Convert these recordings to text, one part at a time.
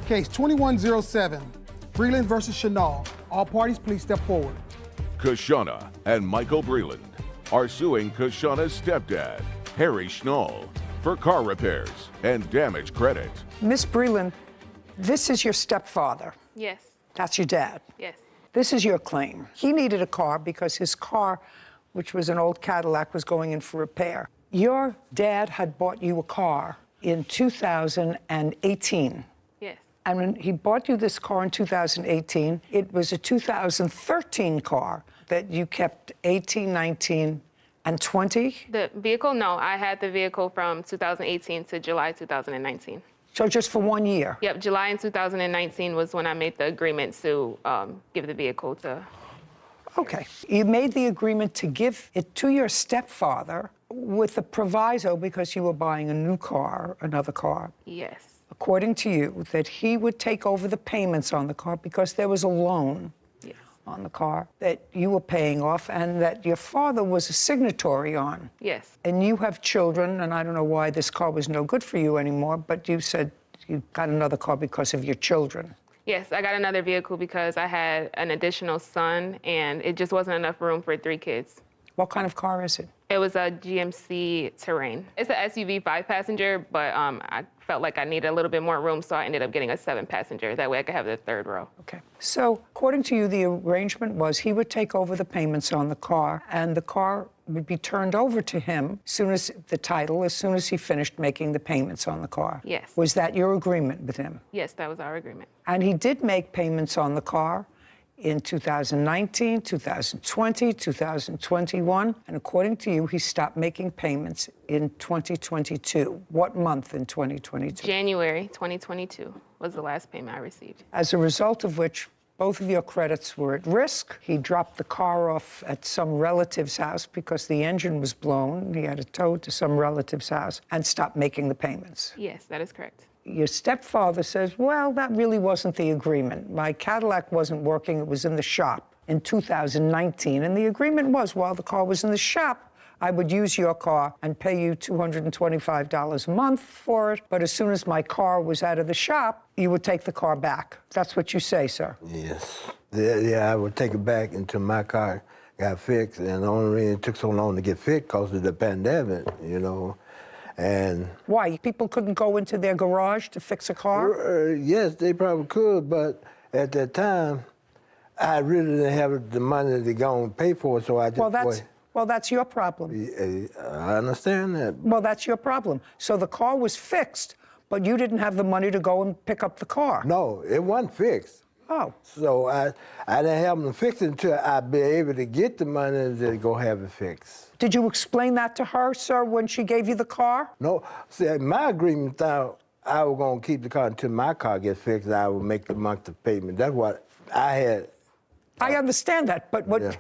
Case 2107, Breland versus Chenal. All parties, please step forward. Kashana and Michael Breland are suing Kashana's stepdad, Harry Schnall, for car repairs and damage credit. Miss Breland, this is your stepfather. Yes. That's your dad. Yes. This is your claim. He needed a car because his car, which was an old Cadillac, was going in for repair. Your dad had bought you a car in 2018. Yes. And when he bought you this car in 2018, it was a 2013 car that you kept 18, 19, and 20? The vehicle? No, I had the vehicle from 2018 to July 2019. So just for 1 year? Yep, July in 2019 was when I made the agreement to give the vehicle to... Okay. You made the agreement to give it to your stepfather with a proviso because you were buying a new car, another car. Yes. According to you, that he would take over the payments on the car because there was a loan on the car that you were paying off and that your father was a signatory on. Yes. And you have children, and I don't know why this car was no good for you anymore, but you said you got another car because of your children. Yes, I got another vehicle because I had an additional son and it just wasn't enough room for 3 kids. What kind of car is it? It was a GMC Terrain. It's an SUV 5-passenger, but I felt like I needed a little bit more room, so I ended up getting a 7-passenger. That way I could have the 3rd row. Okay. So according to you, the arrangement was he would take over the payments on the car, and the car would be turned over to him as soon as he finished making the payments on the car. Yes. Was that your agreement with him? Yes, that was our agreement. And he did make payments on the car in 2019, 2020, 2021, and according to you, he stopped making payments in 2022. What month in 2022? January 2022 was the last payment I received. As a result of which, both of your credits were at risk. He dropped the car off at some relative's house because the engine was blown. He had it towed to some relative's house and stopped making the payments. Yes, that is correct. Your stepfather says, well, that really wasn't the agreement. My Cadillac wasn't working. It was in the shop in 2019. And the agreement was, while the car was in the shop, I would use your car and pay you $225 a month for it. But as soon as my car was out of the shop, you would take the car back. That's what you say, sir. Yes. Yeah, I would take it back until my car got fixed. And the only reason it took so long to get fixed because of the pandemic, you know. And why? People couldn't go into their garage to fix a car? Yes, they probably could, but at that time, I really didn't have the money to go and pay for it, so I just... Well, that's your problem. I understand that. Well, that's your problem. So the car was fixed, but you didn't have the money to go and pick up the car. No, it wasn't fixed. Oh. So I didn't have them fixed until I'd be able to get the money to go have it fixed. Did you explain that to her, sir, when she gave you the car? No. See, my agreement thought I was going to keep the car until my car gets fixed and I would make the monthly payment. That's what I had. I understand that, but what... Yeah.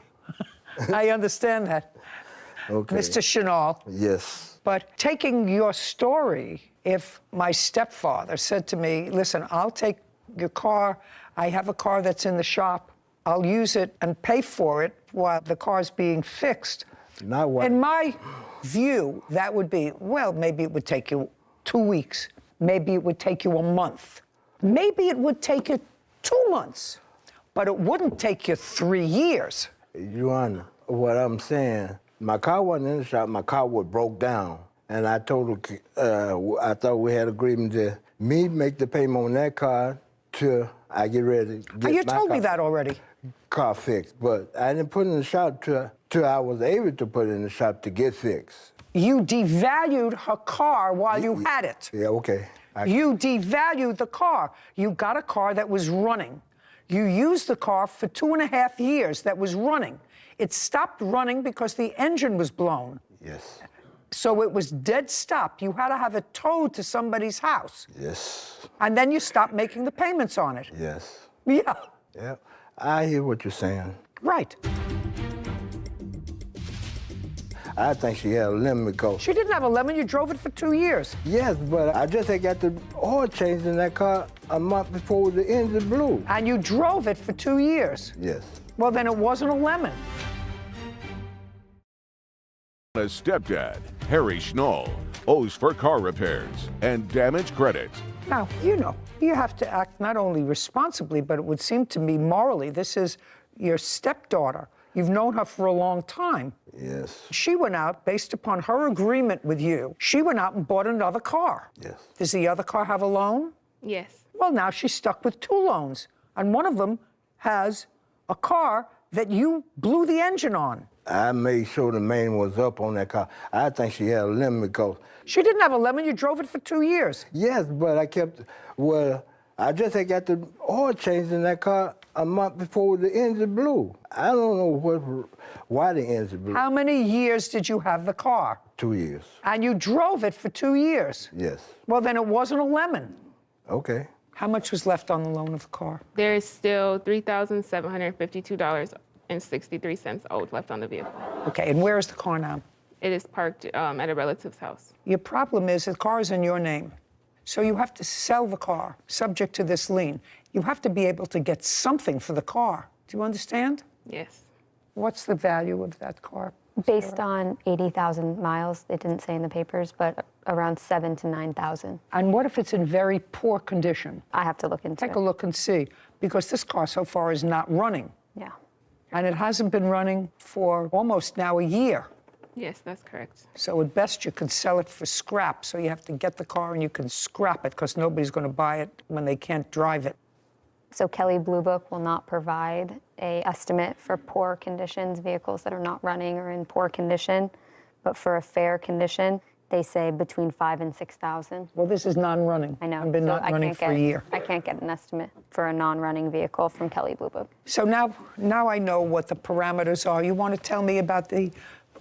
I understand that. Okay. Mr. Chenal. Yes. But taking your story, if my stepfather said to me, listen, I'll take your car, I have a car that's in the shop, I'll use it and pay for it while the car's being fixed. Not what? In my view, that would be, well, maybe it would take you 2 weeks. Maybe it would take you a month. Maybe it would take you 2 months, but it wouldn't take you 3 years. Your Honor, what I'm saying, my car wasn't in the shop, my car was broke down. And I told her, I thought we had agreement to me make the payment on that car till I get ready to get you told me that already. Car fixed, but I didn't put it in the shop till I was able to put it in the shop to get fixed. You devalued her car while you had it. Yeah, okay. You devalued the car. You got a car that was running. You used the car for 2.5 years that was running. It stopped running because the engine was blown. Yes. So it was dead stop. You had to have it towed to somebody's house. Yes. And then you stopped making the payments on it. Yes. Yeah. Yeah. I hear what you're saying. Right. I think she had a lemon because... She didn't have a lemon. You drove it for 2 years. Yes, but I just had got the oil changed in that car a month before the engine blew. And you drove it for 2 years. Yes. Well, then it wasn't a lemon. His stepdad, Harry Schnall, owes for car repairs and damage credit Now, you know, you have to act not only responsibly, but it would seem to me morally. This is your stepdaughter. You've known her for a long time. Yes. She went out, based upon her agreement with you, she went out and bought another car. Yes. Does the other car have a loan? Yes. Well, now she's stuck with 2 loans, and one of them has a car that you blew the engine on. I made sure the main was up on that car. I think she had a lemon because... She didn't have a lemon. You drove it for 2 years. Yes, but I kept... Well, I just had got the oil changed in that car a month before the engine blew. I don't know why the engine blew. How many years did you have the car? 2 years. And you drove it for 2 years? Yes. Well, then it wasn't a lemon. Okay. How much was left on the loan of the car? There is still $3,752.63 owed left on the vehicle. Okay, and where is the car now? It is parked at a relative's house. Your problem is the car is in your name. So you have to sell the car, subject to this lien. You have to be able to get something for the car. Do you understand? Yes. What's the value of that car? Based on 80,000 miles, it didn't say in the papers, but around 7,000 to 9,000. And what if it's in very poor condition? I have to look into Take a look and see, because this car so far is not running. Yeah. And it hasn't been running for almost now a year. Yes, that's correct. So at best you could sell it for scrap. So you have to get the car and you can scrap it because nobody's going to buy it when they can't drive it. So Kelley Blue Book will not provide an estimate for poor conditions, vehicles that are not running or in poor condition. But for a fair condition, they say between 5,000 and 6,000. Well, this is non-running. I know. It's been So not running for a year. I can't get an estimate for a non-running vehicle from Kelley Blue Book. So now I know what the parameters are. You want to tell me about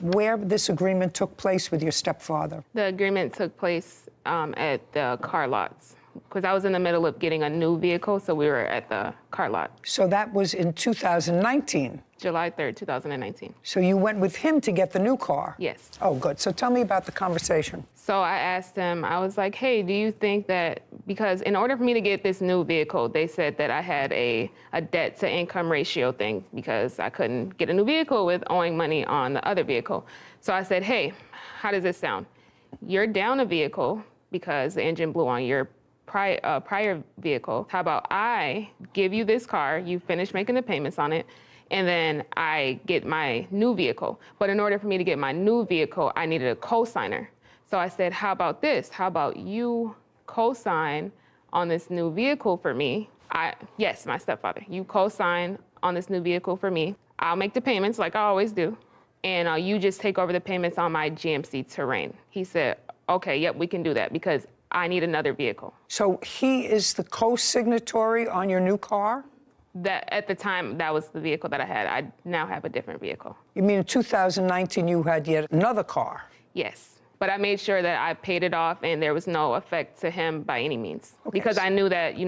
where this agreement took place with your stepfather? The agreement took place at the car lots because I was in the middle of getting a new vehicle, so we were at the car lot. So that was in 2019? July 3rd, 2019. So you went with him to get the new car? Yes. Oh, good. So tell me about the conversation. So I asked him, I was like, hey, do you think that, because in order for me to get this new vehicle, they said that I had a debt to income ratio thing because I couldn't get a new vehicle with owing money on the other vehicle. So I said, hey, how does this sound? You're down a vehicle because the engine blew on your prior vehicle. How about I give you this car, you finish making the payments on it, and then I get my new vehicle. But in order for me to get my new vehicle, I needed a co-signer. So I said, how about this? How about you co-sign on this new vehicle for me? Yes, my stepfather. You co-sign on this new vehicle for me. I'll make the payments like I always do. And you just take over the payments on my GMC Terrain. He said, okay, yep, we can do that because I need another vehicle. So he is the co-signatory on your new car? That at the time, that was the vehicle that I had. I now have a different vehicle. You mean in 2019 you had yet another car? Yes, but I made sure that I paid it off and there was no effect to him by any means. Okay. Because I knew that,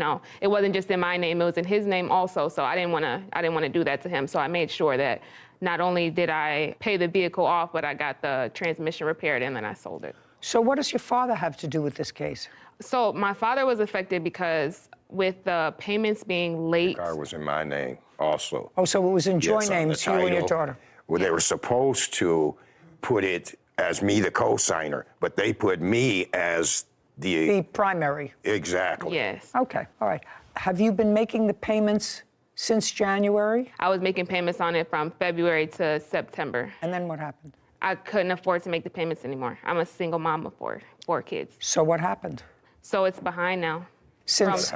it wasn't just in my name, it was in his name also. So I didn't want to do that to him. So I made sure that not only did I pay the vehicle off, but I got the transmission repaired and then I sold it. So what does your father have to do with this case? So my father was affected because with the payments being late. The car was in my name also. Oh, so it was in joint Yes, on the names, you and your title. daughter? Well, they were supposed to put it as me, the co-signer, but they put me as The primary. Exactly. Yes. Okay, all right. Have you been making the payments since January? I was making payments on it from February to September. And then what happened? I couldn't afford to make the payments anymore. I'm a single mom of four kids. So what happened? So it's behind now. Since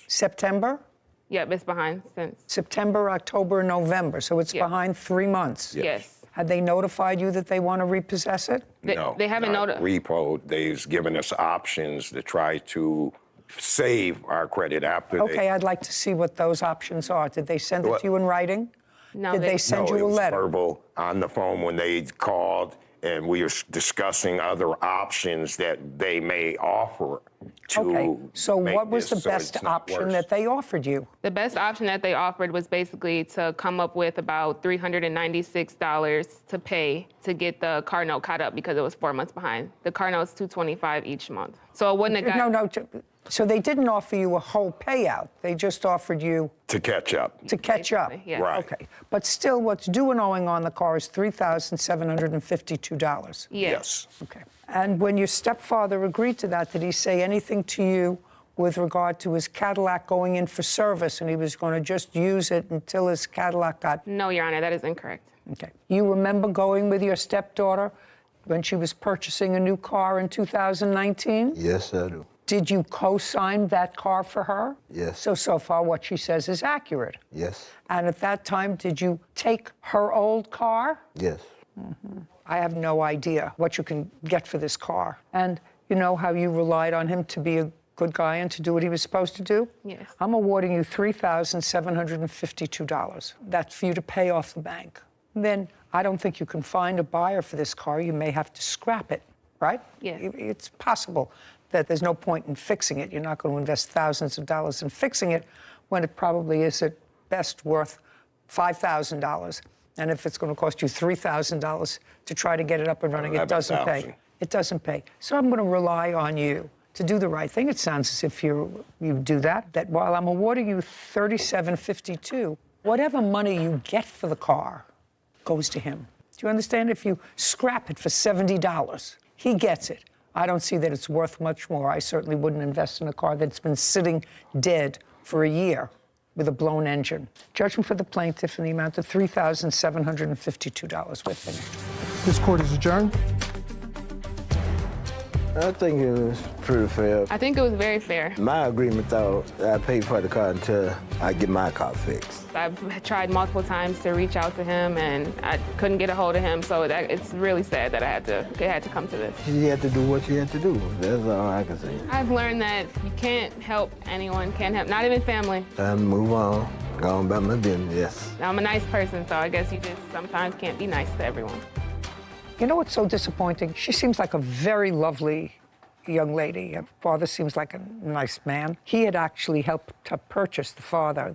September? Yep, it's behind since. September, October, November. So it's Yeah. behind 3 months. Yes. Had they notified you that they want to repossess it? They haven't not noticed. repo. They've given us options to try to save our credit after Okay, I'd like to see what those options are. Did they send it to you in writing? No, Did they send you it a was letter? verbal on the phone when they called, and we were discussing other options that they may offer to Okay, so make what was the this so best it's not option worse. that they offered you? The best option that they offered was basically to come up with about $396 to pay to get the car note caught up because it was 4 months behind. The car note's $225 each month. So it wouldn't have got... So they didn't offer you a whole payout. They just offered you To catch up. to catch up. Basically, yes. Right. Okay, but still what's due and owing on the car is $3,752. Yes. Okay. And when your stepfather agreed to that, did he say anything to you with regard to his Cadillac going in for service and he was going to just use it until his Cadillac got... No, Your Honor, that is incorrect. Okay. You remember going with your stepdaughter when she was purchasing a new car in 2019? Yes, I do. Did you co-sign that car for her? Yes. So far what she says is accurate. Yes. And at that time, did you take her old car? Yes. I have no idea what you can get for this car. And you know how you relied on him to be a good guy and to do what he was supposed to do? Yes. I'm awarding you $3,752. That's for you to pay off the bank. Then I don't think you can find a buyer for this car. You may have to scrap it, right? Yes. It's possible that there's no point in fixing it. You're not going to invest thousands of dollars in fixing it when it probably is at best worth $5,000. And if it's going to cost you $3,000 to try to get it up and running, it doesn't pay. It doesn't pay. So I'm going to rely on you to do the right thing. It sounds as if you do that while I'm awarding you $3,752, whatever money you get for the car goes to him. Do you understand? If you scrap it for $70, he gets it. I don't see that it's worth much more. I certainly wouldn't invest in a car that's been sitting dead for a year with a blown engine. Judgment for the plaintiff in the amount of $3,752. We're finished. This court is adjourned. I think it was pretty fair. I think it was very fair. My agreement, though, I paid for the car until I get my car fixed. I've tried multiple times to reach out to him, and I couldn't get a hold of him, so it's really sad that it had to come to this. She had to do what she had to do. That's all I can say. I've learned that you can't help anyone, not even family. Time to move on. Go on about my business, yes. I'm a nice person, so I guess you just sometimes can't be nice to everyone. You know what's so disappointing? She seems like a very lovely young lady. Her father seems like a nice man. He had actually helped to purchase the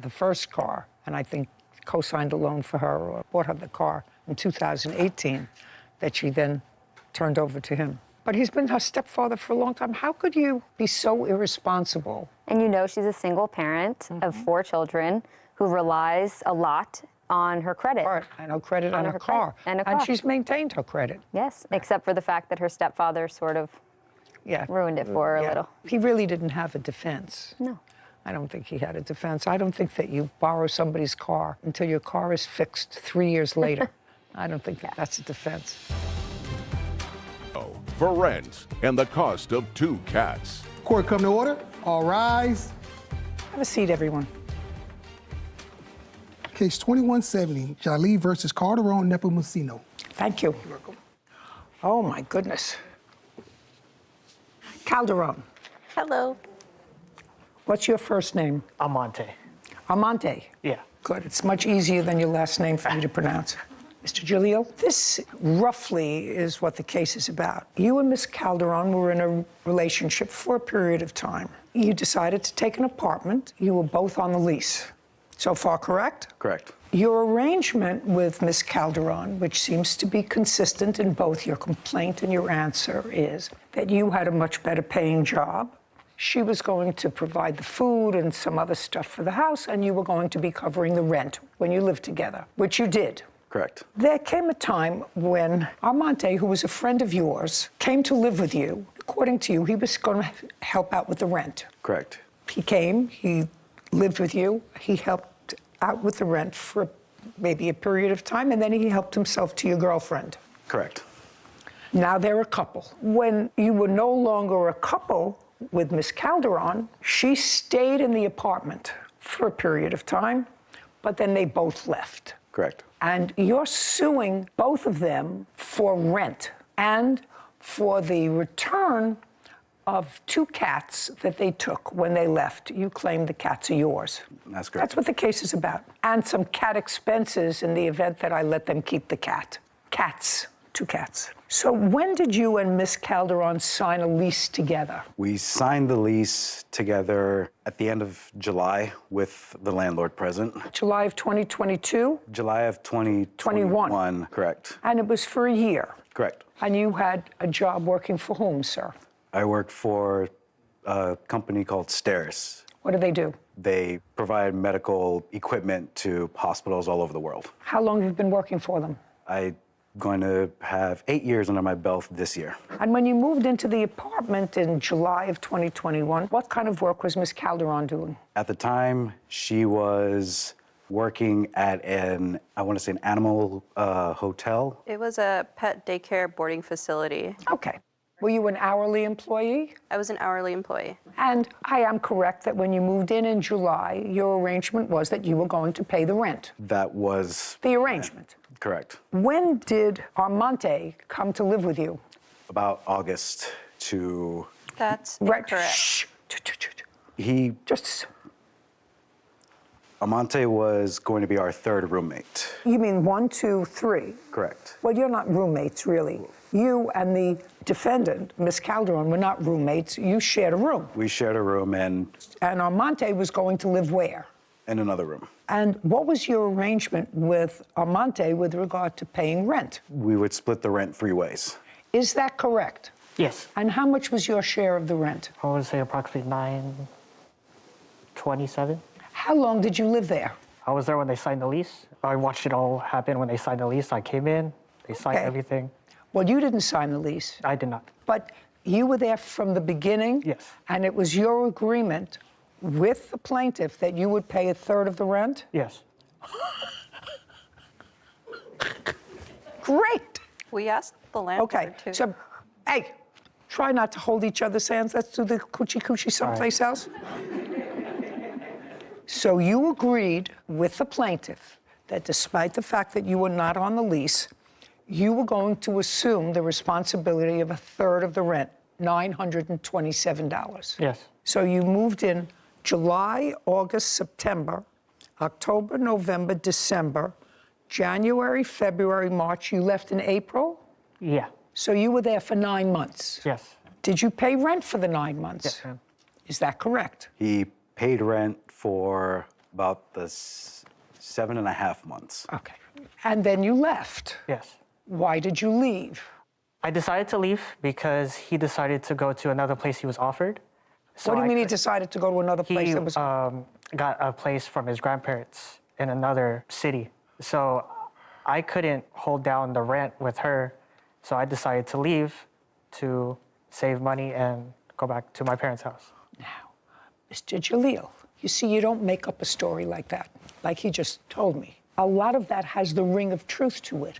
first car, and I think co-signed a loan for her or bought her the car in 2018 that she then turned over to him. But he's been her stepfather for a long time. How could you be so irresponsible? And you know she's a single parent of 4 children who relies a lot on her credit. And her credit on her car. And she's maintained her credit. Yes, except for the fact that her stepfather sort of ruined it for her a little. He really didn't have a defense. No. I don't think he had a defense. I don't think that you borrow somebody's car until your car is fixed 3 years later. I don't think that's a defense. For rent and the cost of 2 cats. Court come to order. All rise. Have a seat, everyone. Case 2170, Jali versus Calderon Nepomuceno. Thank you. You're welcome. Oh, my goodness. Calderon. Hello. What's your first name? Amante. Amante. Yeah. Good. It's much easier than your last name for me to pronounce. Mr. Giglio, this roughly is what the case is about. You and Miss Calderon were in a relationship for a period of time. You decided to take an apartment. You were both on the lease. So far, correct? Correct. Your arrangement with Miss Calderon, which seems to be consistent in both your complaint and your answer, is that you had a much better paying job. She was going to provide the food and some other stuff for the house, and you were going to be covering the rent when you lived together, which you did. Correct. There came a time when Armante, who was a friend of yours, came to live with you. According to you, he was going to help out with the rent. Correct. He came, he lived with you, he helped out with the rent for maybe a period of time, and then he helped himself to your girlfriend. Correct. Now they're a couple. When you were no longer a couple with Miss Calderon, she stayed in the apartment for a period of time, but then they both left. Correct. And you're suing both of them for rent and for the return of 2 cats that they took when they left. You claim the cats are yours. That's correct. That's what the case is about. And some cat expenses in the event that I let them keep the cat. Cats, 2 cats. So when did you and Miss Calderon sign a lease together? We signed the lease together at the end of July with the landlord present. July of 2022? July of 2021. Correct. And it was for a year? Correct. And you had a job working for whom, sir? I work for a company called Steris. What do they do? They provide medical equipment to hospitals all over the world. How long have you been working for them? I going to have 8 years under my belt this year. And when you moved into the apartment in July of 2021, what kind of work was Ms. Calderon doing? At the time, she was working at I want to say an animal hotel. It was a pet daycare boarding facility. Okay. Were you an hourly employee? I was an hourly employee. And I am correct that when you moved in July, your arrangement was that you were going to pay the rent. That was The arrangement. correct. When did Armante come to live with you? About August to That's Right. correct. Shh. he Just, Amante was going to be our third roommate. you mean 1, 2, 3? Correct. Well, you're not roommates, really. You and the defendant, Miss Calderon, were not roommates. You shared a room. We shared a room And Armante was going to live where? in another room. And what was your arrangement with Armante with regard to paying rent? We would split the rent 3 ways. Is that correct? Yes. And how much was your share of the rent? I would say approximately $927. How long did you live there? I was there when they signed the lease. I watched it all happen when they signed the lease. I came in, they signed Okay. everything. Well, you didn't sign the lease, I did not. but you were there from the beginning? Yes. And it was your agreement with the plaintiff that you would pay a third of the rent? Yes. Great. We asked the landlord Okay, to. so, hey, try not to hold each other's hands. Let's do the coochie someplace else. So you agreed with the plaintiff that despite the fact that you were not on the lease, you were going to assume the responsibility of a third of the rent, $927. Yes. So you moved in July, August, September, October, November, December, January, February, March. You left in April? Yeah. So you were there for 9 months. Yes. Did you pay rent for the 9 months? Yes, ma'am. Is that correct? He paid rent for about the 7.5 months. Okay. And then you left. Yes. Why did you leave? I decided to leave because he decided to go to another place he was offered. So What do you I mean he could- decided to go to another place He that was... got a place from his grandparents in another city. So I couldn't hold down the rent with her. So I decided to leave to save money and go back to my parents' house. Now, Mr. Jalil, you see, you don't make up a story like that, like he just told me. A lot of that has the ring of truth to it.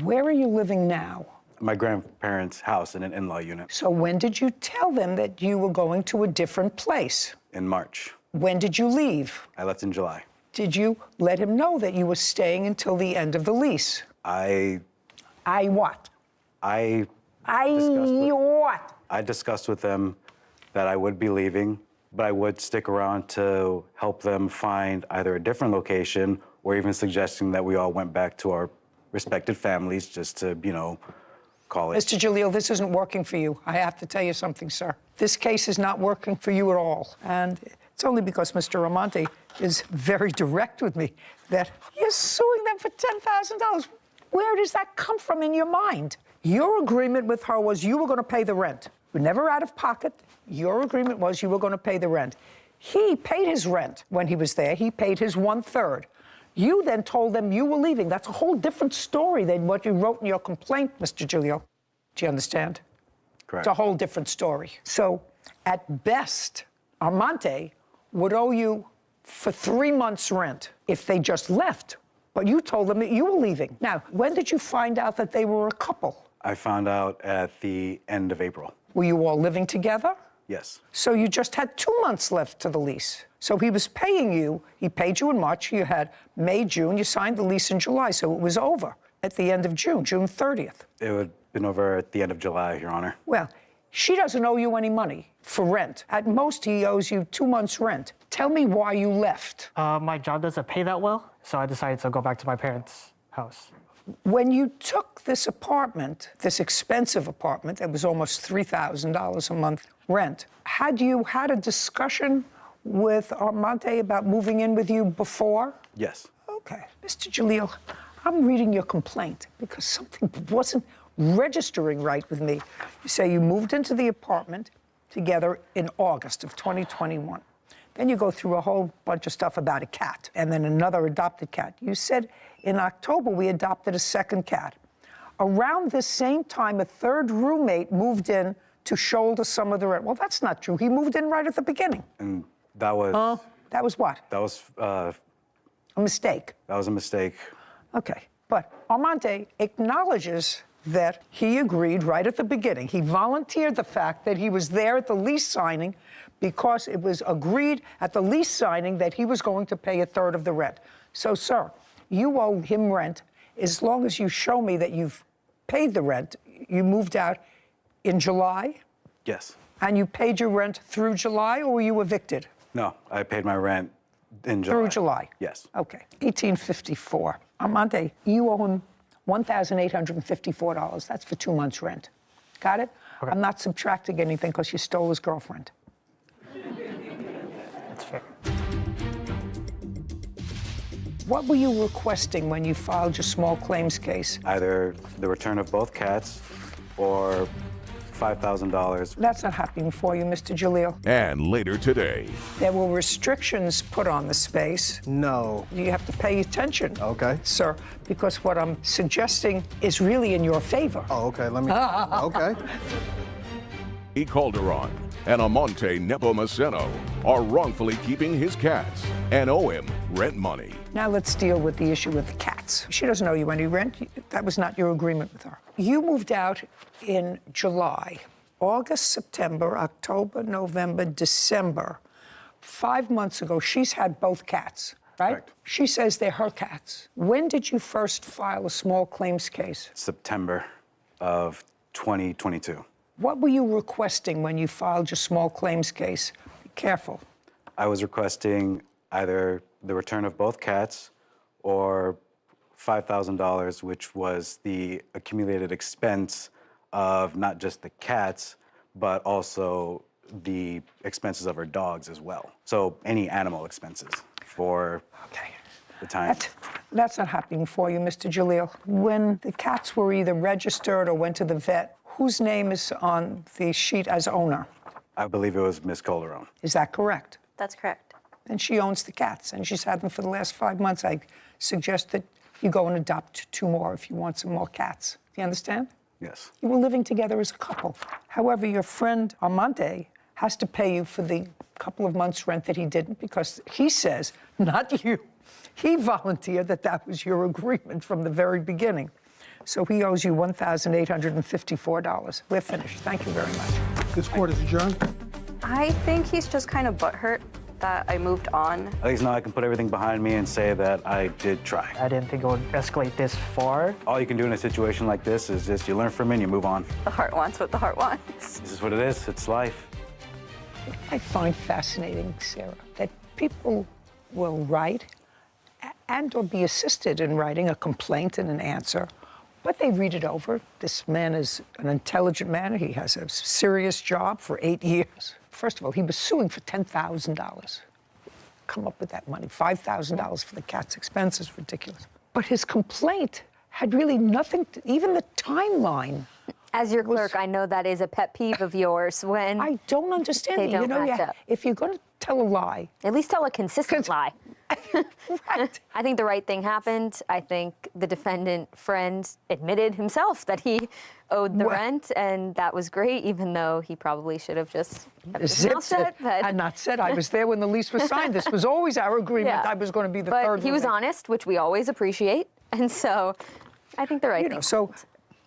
Where are you living now? My grandparents' house in an in-law unit So when did you tell them that you were going to a different place? in March. When did you leave? I left in July. Did you let him know that you were staying until the end of the lease? I What? What? I discussed with them that I would be leaving, but I would stick around to help them find either a different location or even suggesting that we all went back to our respective families just to, call it. Mr. Jalil, this isn't working for you. I have to tell you something, sir. This case is not working for you at all. And it's only because Mr. Ramonte is very direct with me that you're suing them for $10,000. Where does that come from in your mind? Your agreement with her was you were going to pay the rent. You were never out of pocket. Your agreement was you were going to pay the rent. He paid his rent when he was there. He paid his 1/3. You then told them you were leaving. That's a whole different story than what you wrote in your complaint, Mr. Giulio. Do you understand? Correct. It's a whole different story. So, at best, Armante would owe you for 3 months' rent if they just left. But you told them that you were leaving. Now, when did you find out that they were a couple? I found out at the end of April. Were you all living together? Yes. So you just had 2 months left to the lease. So he was paying you, he paid you in March, you had May, June, you signed the lease in July, so it was over at the end of June, June 30th. It would have been over at the end of July, Your Honor. Well, she doesn't owe you any money for rent. At most, he owes you 2 months' rent. Tell me why you left. My job doesn't pay that well, so I decided to go back to my parents' house. When you took this apartment, this expensive apartment that was almost $3,000 a month rent, had you had a discussion with Armante about moving in with you before? Yes. Okay. Mr. Jalil, I'm reading your complaint because something wasn't registering right with me. You say you moved into the apartment together in August of 2021. Then you go through a whole bunch of stuff about a cat and then another adopted cat. You said in October we adopted a second cat. Around this same time, a third roommate moved in to shoulder some of the rent. Well, that's not true. He moved in right at the beginning. And that was... That was what? That was... A mistake. That was a mistake. Okay, but Armante acknowledges that he agreed right at the beginning. He volunteered the fact that he was there at the lease signing because it was agreed at the lease signing that he was going to pay a third of the rent. So, sir, you owe him rent as long as you show me that you've paid the rent. You moved out in July? Yes. And you paid your rent through July, or were you evicted? No, I paid my rent in July. Through July? Yes. Okay. 1854. Armante, you owe him $1,854. That's for 2 months' rent. Got it? Okay. I'm not subtracting anything because you stole his girlfriend. That's fair. What were you requesting when you filed your small claims case? Either the return of both cats or $5,000. That's not happening for you, Mr. Jalil. And later today, There were restrictions put on the space. No. You have to pay attention, Okay. sir, because what I'm suggesting is really in your favor. Oh, okay. Let me. Okay. E. Calderon and Amante Nepomuceno are wrongfully keeping his cats and owe him rent money. Now let's deal with the issue with the cats. She doesn't owe you any rent. That was not your agreement with her. You moved out in July, August, September, October, November, December. 5 months ago, she's had both cats, right? Correct. She says they're her cats. When did you first file a small claims case? September of 2022. What were you requesting when you filed your small claims case? Be careful. I was requesting either the return of both cats or $5,000, which was the accumulated expense of not just the cats, but also the expenses of her dogs as well. So any animal expenses for Okay. the time. That's not happening for you, Mr. Jalil. When the cats were either registered or went to the vet, whose name is on the sheet as owner? I believe it was Miss Calderon. Is that correct? That's correct. And she owns the cats, and she's had them for the last 5 months. I suggest that you go and adopt 2 more if you want some more cats. Do you understand? Yes. You were living together as a couple. However, your friend Armante has to pay you for the couple of months' rent that he didn't because he says, not you, he volunteered that was your agreement from the very beginning. So he owes you $1,854. We're finished. Thank you very much. This court is adjourned. I think he's just kind of butthurt that I moved on. At least now I can put everything behind me and say that I did try. I didn't think it would escalate this far. All you can do in a situation like this is just you learn from it and you move on. The heart wants what the heart wants. This is what it is. It's life. I find fascinating, Sarah, that people will write and or be assisted in writing a complaint and an answer, but they read it over. This man is an intelligent man. He has a serious job for 8 years. First of all, he was suing for $10,000. Come up with that money. $5,000 for the cat's expenses, ridiculous. But his complaint had really nothing to, even the timeline. As your clerk, I know that is a pet peeve of yours when I don't understand they it. don't match up. If you're going to tell a lie, At least tell a consistent lie. right. I think the right thing happened. I think the defendant friend admitted himself that he owed the Well- rent, and that was great, even though he probably should have just kept his mouth Zipped it shut. But, and not said, I was there when the lease was signed. This was always our agreement. I was going to be the but third he was roommate. honest, which we always appreciate, and so I think the right You thing. know, so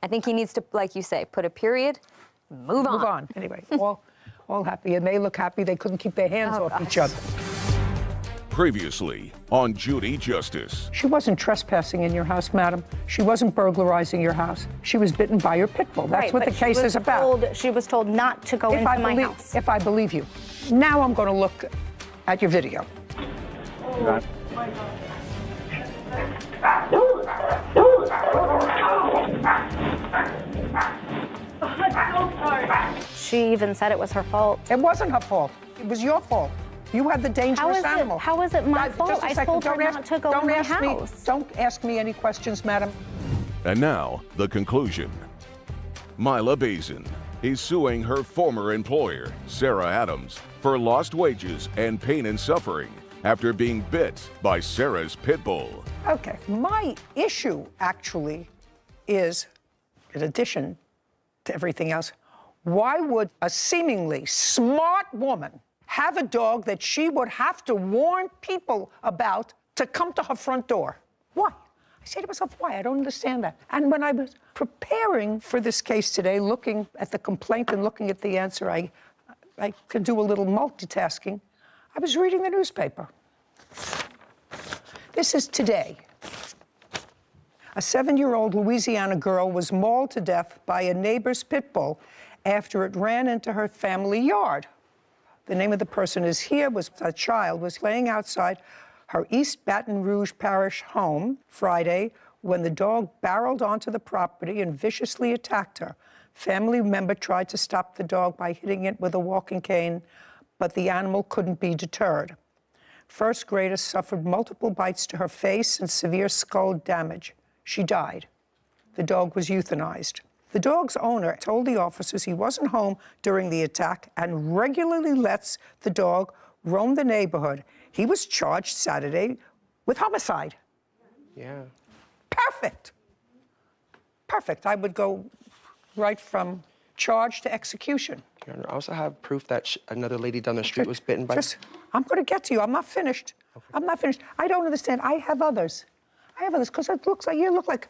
I think he needs to, like you say, put a period, move on. move on. Anyway, all happy. And they look happy. They couldn't keep their hands Oh, off each gosh. other. Previously on Judy Justice. She wasn't trespassing in your house, madam. She wasn't burglarizing your house. She was bitten by your pit bull. That's Right, what the but she case was is about. She was told not to go into my house. If I believe you. Now I'm going to look at your video. She even said it was her fault. It wasn't her fault. It was your fault. You had the dangerous animal. How is it my fault? Just a I second. told her Don't not to go don't in my ask me- house. Don't ask me any questions, madam. And now, the conclusion. Mila Bazin is suing her former employer, Sarah Adams, for lost wages and pain and suffering after being bit by Sarah's pit bull. Okay, my issue actually is in addition to everything else, why would a seemingly smart woman have a dog that she would have to warn people about to come to her front door? Why? I say to myself, why? I don't understand that. And when I was preparing for this case today, looking at the complaint and looking at the answer, I could do a little multitasking. I was reading the newspaper. This is today. A 7-year-old Louisiana girl was mauled to death by a neighbor's pit bull after it ran into her family yard. The name of the person is here. A child was playing outside her East Baton Rouge Parish home Friday when the dog barreled onto the property and viciously attacked her. Family member tried to stop the dog by hitting it with a walking cane, but the animal couldn't be deterred. First grader suffered multiple bites to her face and severe skull damage. She died. The dog was euthanized. The dog's owner told the officers he wasn't home during the attack and regularly lets the dog roam the neighborhood. He was charged Saturday with homicide. Yeah. Perfect. Perfect. I would go right from charge to execution. Your Honor, I also have proof that another lady down the street was bitten by... I'm going to get to you. I'm not finished. Okay. I'm not finished. I don't understand. I have others. Because it looks like you look like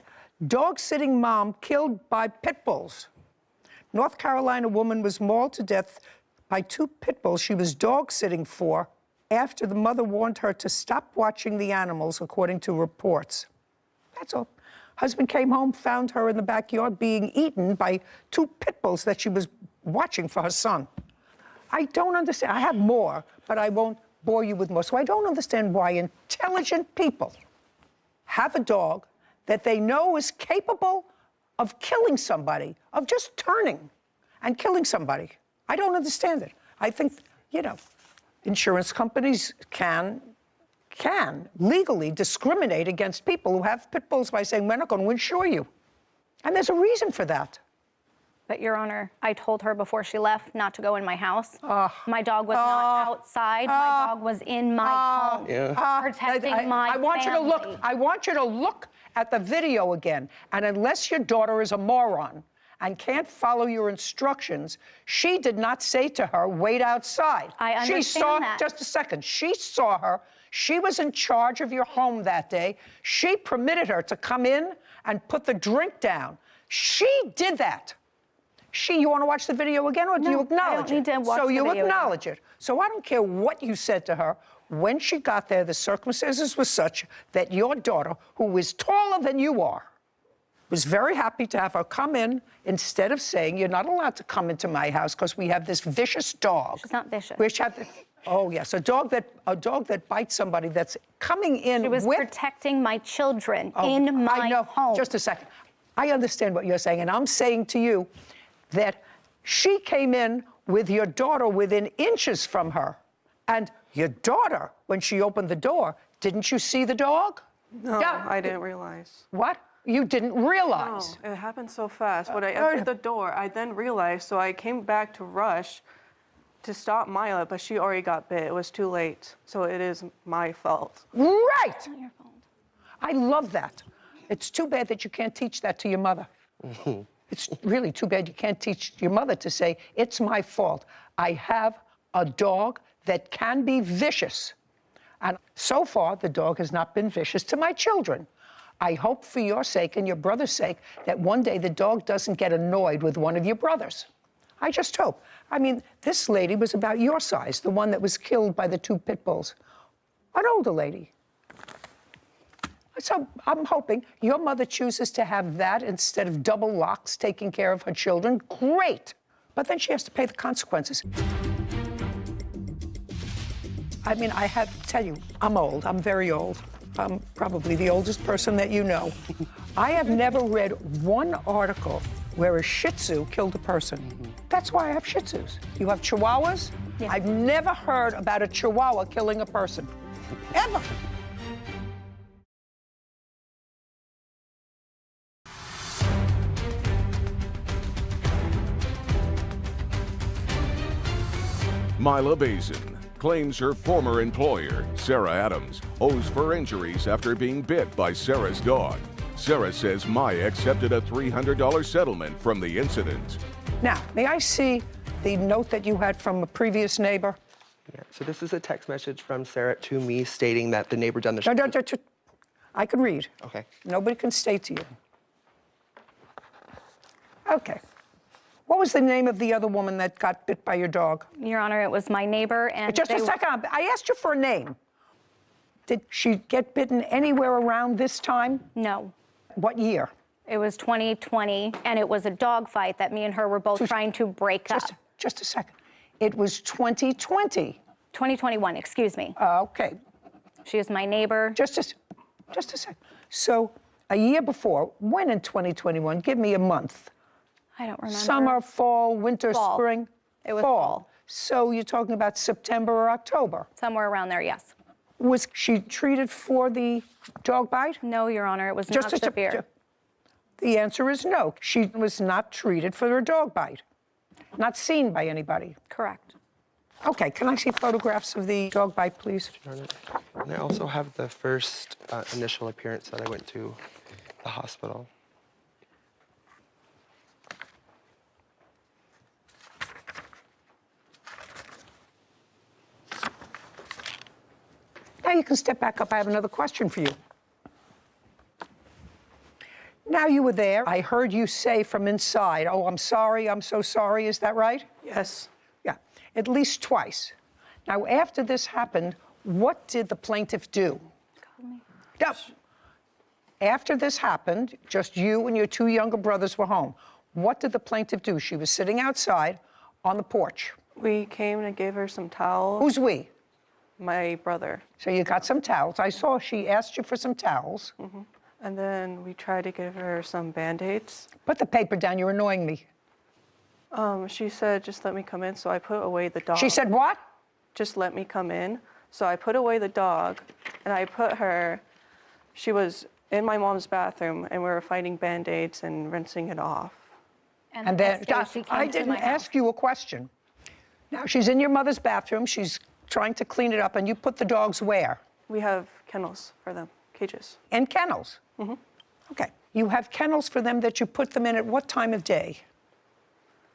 dog-sitting mom killed by pit bulls. North Carolina woman was mauled to death by 2 pit bulls she was dog-sitting for after the mother warned her to stop watching the animals, according to reports. That's all. Husband came home, found her in the backyard being eaten by 2 pit bulls that she was watching for her son. I don't understand. I have more, but I won't bore you with more. So I don't understand why intelligent people have a dog that they know is capable of killing somebody, of just turning and killing somebody. I don't understand it. I think, insurance companies can legally discriminate against people who have pit bulls by saying, we're not going to insure you. And there's a reason for that. But, Your Honor, I told her before she left not to go in my house. My dog was not outside. My dog was in my home, protecting my family. I want you to look at the video again. And unless your daughter is a moron and can't follow your instructions, she did not say to her, wait outside. I understand that. Just a second. She saw her. She was in charge of your home that day. She permitted her to come in and put the drink down. She did that. You want to watch the video again, or do you acknowledge it? I don't need to watch the video So you acknowledge it. So I don't care what you said to her. When she got there, the circumstances were such that your daughter, who is taller than you are, was very happy to have her come in instead of saying, you're not allowed to come into my house because we have this vicious dog. She's not vicious. Oh, yes, a dog that bites somebody that's coming in with... She was protecting my children in my home. Just a second. I understand what you're saying, and I'm saying to you that she came in with your daughter within inches from her. And your daughter, when she opened the door, didn't you see the dog? No, I didn't realize. What? You didn't realize? No, it happened so fast. When I entered the door, I then realized, so I came back to rush to stop Mila, but she already got bit. It was too late. So it is my fault. Right! It's not your fault. I love that. It's too bad that you can't teach that to your mother. It's really too bad you can't teach your mother to say, it's my fault. I have a dog that can be vicious. And so far, the dog has not been vicious to my children. I hope for your sake and your brother's sake that one day the dog doesn't get annoyed with one of your brothers. I just hope. I mean, this lady was about your size, the one that was killed by the 2 pit bulls. An older lady. So I'm hoping your mother chooses to have that instead of double locks taking care of her children. Great. But then she has to pay the consequences. I mean, I have to tell you, I'm old. I'm very old. I'm probably the oldest person that you know. I have never read one article where a Shih Tzu killed a person. That's why I have Shih Tzus. You have Chihuahuas? Yeah. I've never heard about a Chihuahua killing a person. Ever. Mila Bazin claims her former employer, Sarah Adams, owes for injuries after being bit by Sarah's dog. Sarah says Maya accepted a $300 settlement from the incident. Now, may I see the note that you had from a previous neighbor? Yeah, so this is a text message from Sarah to me stating that the neighbor down the street... I can read. Okay. Nobody can state to you. Okay. What was the name of the other woman that got bit by your dog? Your Honor, it was my neighbor and Just a second, I asked you for a name. Did she get bitten anywhere around this time? No. What year? It was 2020, and it was a dog fight that me and her were both trying to break up. Just a second. It was 2020. 2021, excuse me. Okay. She is my neighbor. Just a second. So a year before, when in 2021? Give me a month. I don't remember. Summer, fall, winter, Fall. spring? It was fall. So you're talking about September or October? Somewhere around there, yes. Was she treated for the dog bite? No, Your Honor, it was not severe. The answer is no. She was not treated for her dog bite. Not seen by anybody. Correct. Okay, can I see photographs of the dog bite, please? And I also have the first initial appearance that I went to the hospital. Now you can step back up. I have another question for you. Now you were there. I heard you say from inside, "Oh, I'm sorry, I'm so sorry." Is that right? Yes. Yeah, at least twice. Now, after this happened, what did the plaintiff do? Called me. No. After this happened, just you and your two younger brothers were home. What did the plaintiff do? She was sitting outside on the porch. We came and gave her some towels. Who's we? My brother. So you got some towels. I saw she asked you for some towels. Mm-hmm. And then we tried to give her some Band-Aids. Put the paper down. You're annoying me. She said, just let me come in. So I put away the dog. She said what? Just let me come in. So I put away the dog, and I put her, she was in my mom's bathroom, and we were finding Band-Aids and rinsing it off. And then, I didn't ask you a question. Now, she's in your mother's bathroom. She's trying to clean it up, and you put the dogs where? We have kennels for them, cages. And kennels? Mm-hmm. Okay. You have kennels for them that you put them in at what time of day?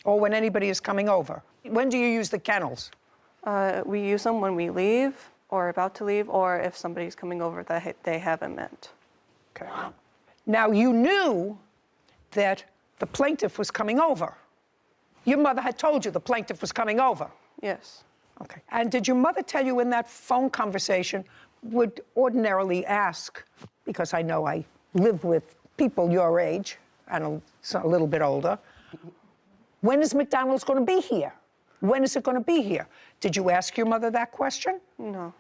Or when anybody is coming over? When do you use the kennels? We use them when we leave, or about to leave, or if somebody's coming over that they haven't met. Okay. Now, you knew that the plaintiff was coming over. Your mother had told you the plaintiff was coming over. Yes. Okay. And did your mother tell you in that phone conversation, would ordinarily ask, because I know I live with people your age and a little bit older, when is McDonald's going to be here? When is it going to be here? Did you ask your mother that question? No.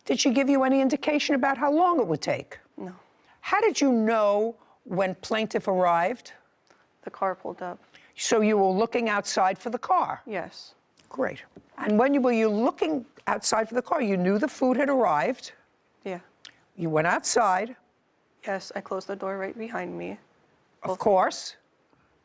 Did she give you any indication about how long it would take? No. How did you know when plaintiff arrived? The car pulled up. So you were looking outside for the car? Yes. Great. And when were you looking outside for the car? You knew the food had arrived. Yeah. You went outside. Yes, I closed the door right behind me. Of course.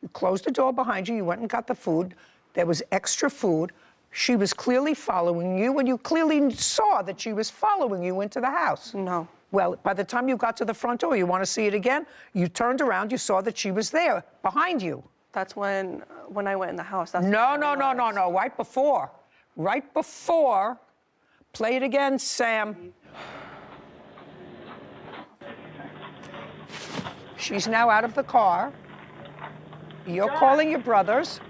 You closed the door behind you. You went and got the food. There was extra food. She was clearly following you, and you clearly saw that she was following you into the house. No. Well, by the time you got to the front door, you want to see it again? You turned around, you saw that she was there, behind you. That's when I went in the house. That's No. Right before. Right before. Play it again, Sam. She's now out of the car. You're calling your brothers.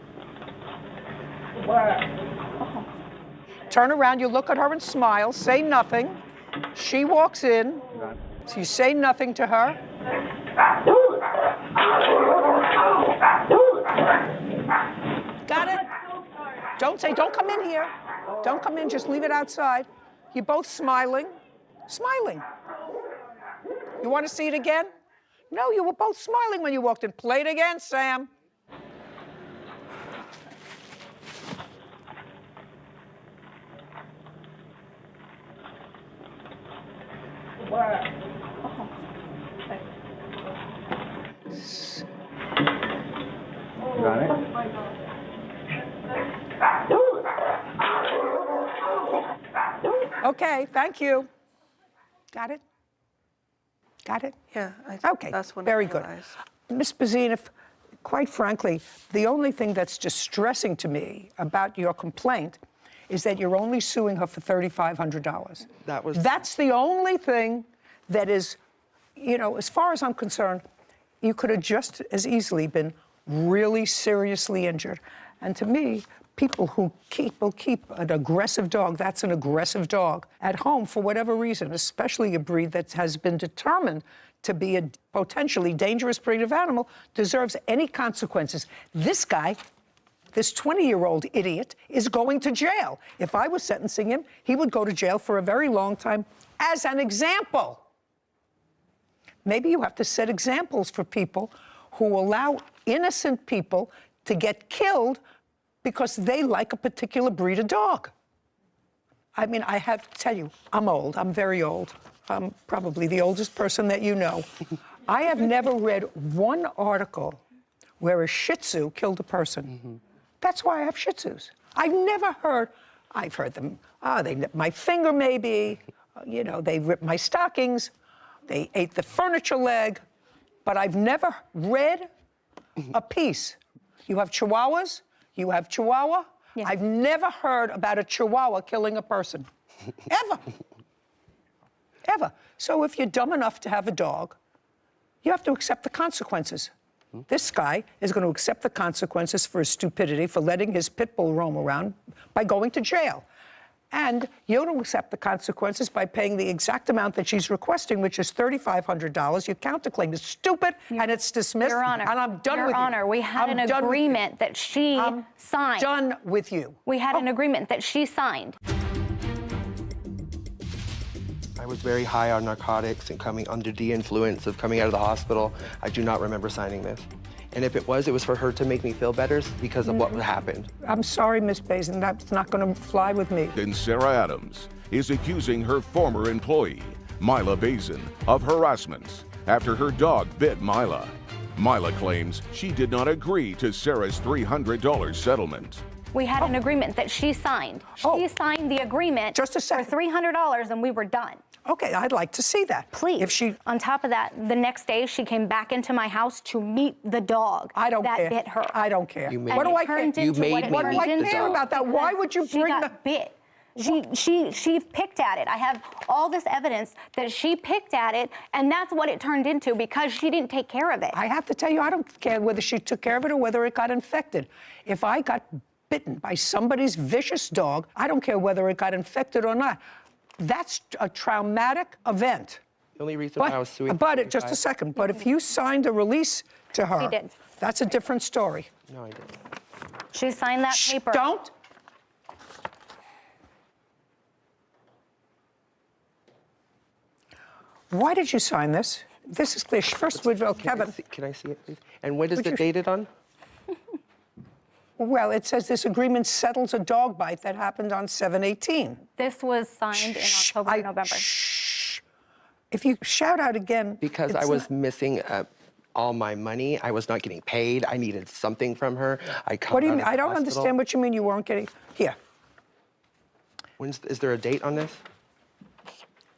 Turn around, you look at her and smile, say nothing. She walks in, so you say nothing to her. Got it? Don't come in here. Don't come in, just leave it outside. You're both smiling. Smiling. You want to see it again? No, you were both smiling when you walked in. Play it again, Sam. Got it? Okay, thank you. Got it? Got it? Yeah. Okay, That's when very I good. realized. Ms. Bazine, if, quite frankly, the only thing that's distressing to me about your complaint is that you're only suing her for $3,500. That's the only thing that is, you know, as far as I'm concerned, you could have just as easily been really seriously injured. And to me, people who will keep an aggressive dog, that's an aggressive dog, at home for whatever reason, especially a breed that has been determined to be a potentially dangerous breed of animal, deserves any consequences. This guy, this 20-year-old idiot, is going to jail. If I was sentencing him, he would go to jail for a very long time as an example. Maybe you have to set examples for people who allow innocent people to get killed because they like a particular breed of dog. I mean, I have to tell you, I'm old. I'm very old. I'm probably the oldest person that you know. I have never read one article where a Shih Tzu killed a person. That's why I have Shih Tzus. I've heard them, they nipped my finger maybe, you know, they ripped my stockings, they ate the furniture leg, but I've never read a piece. You have Chihuahuas, you have Chihuahua. Yeah. I've never heard about a Chihuahua killing a person, ever. Ever. So if you're dumb enough to have a dog, you have to accept the consequences. This guy is going to accept the consequences for his stupidity, for letting his pit bull roam around, by going to jail. And you're going to accept the consequences by paying the exact amount that she's requesting, which is $3,500. Your counterclaim is stupid, and it's dismissed. Your Honor, and I'm done with you. Your Honor, we had an agreement that she signed. Done with you. We had an agreement that she signed. I was very high on narcotics and coming under the influence of coming out of the hospital. I do not remember signing this. And if it was for her to make me feel better because of what happened. I'm sorry, Ms. Bazin, that's not going to fly with me. Then Sarah Adams is accusing her former employee, Mila Bazin, of harassment after her dog bit Mila. Mila claims she did not agree to Sarah's $300 settlement. We had an agreement that she signed. She signed the agreement just a second. for $300, and we were done. Okay, I'd like to see that. Please. If she... On top of that, the next day, she came back into my house to meet the dog that bit her. I don't care. What do I care? What do I care about that? Why would you bring the bit? She picked at it. I have all this evidence that she picked at it, and that's what it turned into because she didn't take care of it. I have to tell you, I don't care whether she took care of it or whether it got infected. If I got bitten by somebody's vicious dog, I don't care whether it got infected or not. That's a traumatic event. The only reason why I was suing... But just a second. But if you signed a release to her, She did. That's a different story. No, I didn't. She signed that paper. Don't. Why did you sign this? This is clear. First, Kevin. Can I see it, please? And when is it dated on? Well, it says this agreement settles a dog bite that happened on 7/18. This was signed in October, November. If you shout out again... Because I was missing all my money. I was not getting paid. I needed something from her. What do you mean? I don't understand what you mean you weren't getting... Here. Is there a date on this?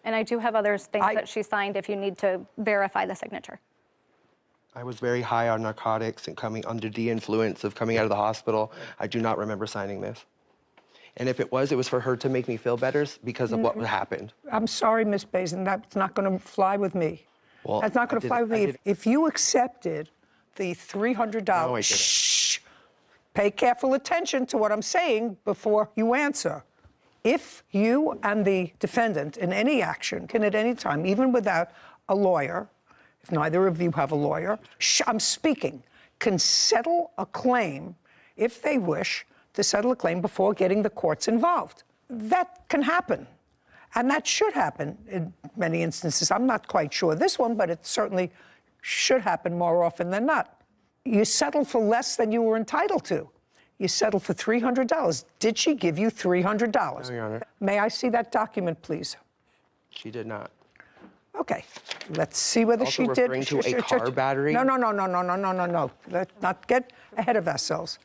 And I do have other things that she signed if you need to verify the signature. I was very high on narcotics and coming under the influence of coming out of the hospital. I do not remember signing this. And if it was for her to make me feel better because of what happened. I'm sorry, Miss Bazin, that's not going to fly with me. Well, that's not going to fly with me. If you accepted the $300, no, I didn't. Pay careful attention to what I'm saying before you answer. If you and the defendant in any action can at any time, even without a lawyer, if neither of you have a lawyer, I'm speaking, can settle a claim if they wish to settle a claim before getting the courts involved. That can happen. And that should happen in many instances. I'm not quite sure this one, but it certainly should happen more often than not. You settle for less than you were entitled to. You settled for $300. Did she give you $300? No, Your Honor. May I see that document, please? She did not. Okay, let's see whether Also she did. referring to a car battery? No. Let's not get ahead of ourselves.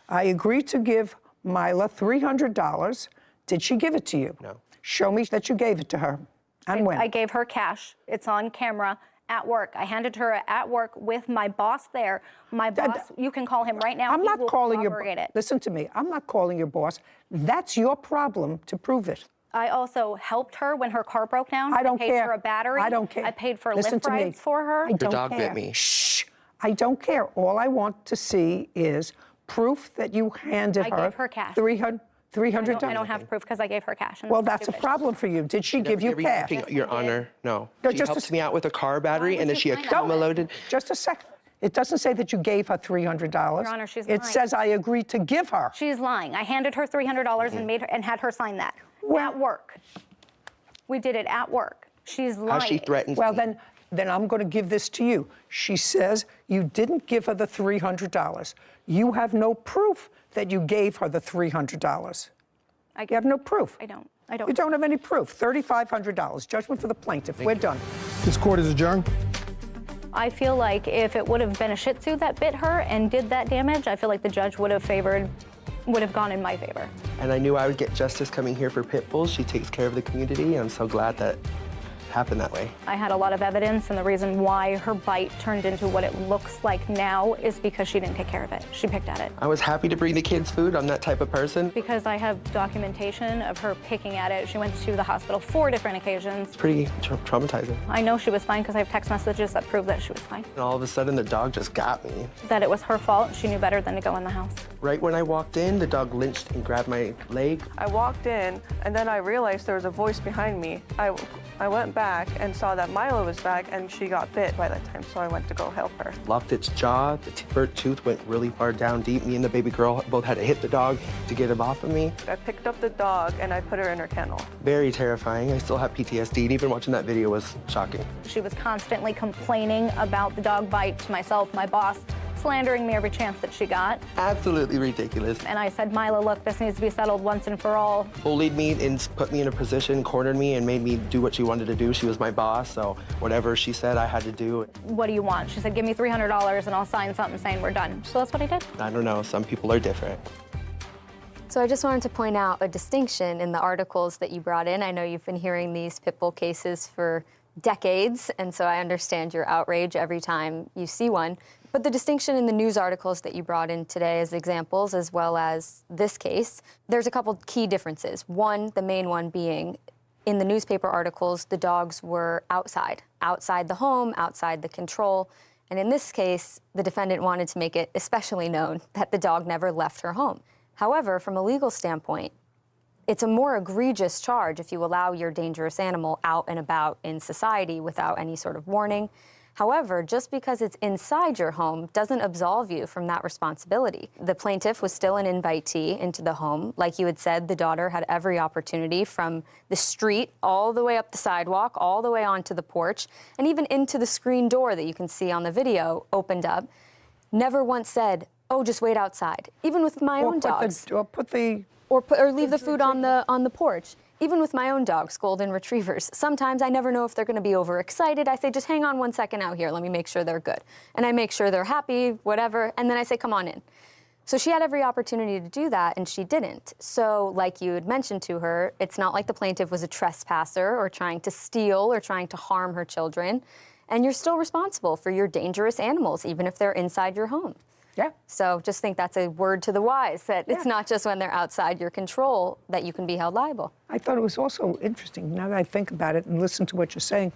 I agreed to give Mila $300. Did she give it to you? No. Show me that you gave it to her. And when? I gave her cash. It's on camera at work. I handed her at work with my boss there. My boss, you can call him right now. I'm not calling your boss. Listen to me. I'm not calling your boss. That's your problem to prove it. I also helped her when her car broke down. I don't paid care. for a battery. I don't care. I paid for Listen lift to me. rides for her. I don't Your dog care. bit me. Shh. I don't care. All I want to see is proof that you handed her. I gave her cash. $300. I don't have proof because I gave her cash. And Well, that's that's a problem for you. Did she give you cash? Your Honor, no. No, She just helped me out with a car battery, and then she sign that? accumulated. Just a second. It doesn't say that you gave her $300. Your Honor, she's It lying. says I agreed to give her. She's lying. I handed her $300 and made her and had her sign that at work. We did it at work. She's lying. How she threatens Well, me. then I'm going to give this to you. She says you didn't give her the $300. You have no proof that you gave her the $300. You have no proof. I don't. I don't. You don't have any proof. $3,500. Judgment for the plaintiff. We're done. This court is adjourned. I feel like if it would have been a Shih Tzu that bit her and did that damage, I feel like the judge would have gone in my favor. And I knew I would get justice coming here for pit bulls. She takes care of the community. I'm so glad that happened that way. I had a lot of evidence, and the reason why her bite turned into what it looks like now is because she didn't take care of it. She picked at it. I was happy to bring the kids food. I'm that type of person. Because I have documentation of her picking at it. She went to the hospital 4 different occasions. It's pretty traumatizing. I know she was fine because I have text messages that prove that she was fine. And all of a sudden, the dog just got me. That it was her fault. She knew better than to go in the house. Right when I walked in, the dog lynched and grabbed my leg. I walked in, and then I realized there was a voice behind me. I went back and saw that Milo was back, and she got bit by that time, so I went to go help her. Locked its jaw, the burnt tooth went really far down deep. Me and the baby girl both had to hit the dog to get him off of me. I picked up the dog, and I put her in her kennel. Very terrifying. I still have PTSD, and even watching that video was shocking. She was constantly complaining about the dog bite to myself, my boss, slandering me every chance that she got. Absolutely ridiculous. And I said, Milo, look, this needs to be settled once and for all. Bullied me and put me in a position, cornered me, and made me do what she wanted to do. She was my boss, so whatever she said, I had to do. What do you want? She said, give me $300 and I'll sign something saying we're done. So that's what I did. I don't know, some people are different. So I just wanted to point out a distinction in the articles that you brought in. I know you've been hearing these pit bull cases for decades, and so I understand your outrage every time you see one. But the distinction in the news articles that you brought in today as examples, as well as this case, there's a couple key differences. One, the main one being, in the newspaper articles, the dogs were outside the home, outside the control. And in this case, the defendant wanted to make it especially known that the dog never left her home. However, from a legal standpoint, it's a more egregious charge if you allow your dangerous animal out and about in society without any sort of warning. However, just because it's inside your home doesn't absolve you from that responsibility. The plaintiff was still an invitee into the home. Like you had said, the daughter had every opportunity from the street all the way up the sidewalk, all the way onto the porch, and even into the screen door that you can see on the video opened up. Never once said, oh, just wait outside. Even with my own dogs. Or leave the food on the porch. Even with my own dogs, golden retrievers, sometimes I never know if they're going to be overexcited. I say, just hang on 1 second out here. Let me make sure they're good. And I make sure they're happy, whatever. And then I say, come on in. So she had every opportunity to do that, and she didn't. So like you had mentioned to her, it's not like the plaintiff was a trespasser or trying to steal or trying to harm her children. And you're still responsible for your dangerous animals, even if they're inside your home. Yeah. So just think that's a word to the wise, that it's not just when they're outside your control that you can be held liable. I thought it was also interesting, now that I think about it and listen to what you're saying,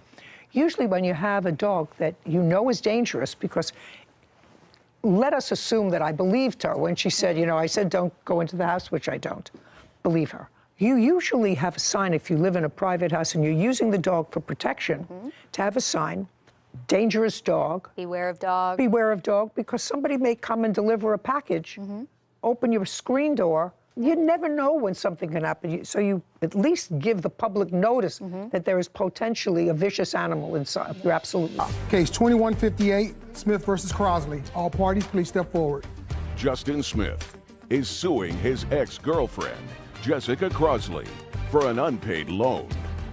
usually when you have a dog that you know is dangerous, because let us assume that I believed her when she said, you know, I said don't go into the house, which I don't believe her. You usually have a sign if you live in a private house and you're using the dog for protection, to have a sign, dangerous dog. Beware of dog. Beware of dog, because somebody may come and deliver a package, open your screen door. You never know when something can happen. So you at least give the public notice that there is potentially a vicious animal inside. You're absolutely right. Case 2158, Smith versus Crosley. All parties, please step forward. Justin Smith is suing his ex-girlfriend, Jessica Crosley, for an unpaid loan.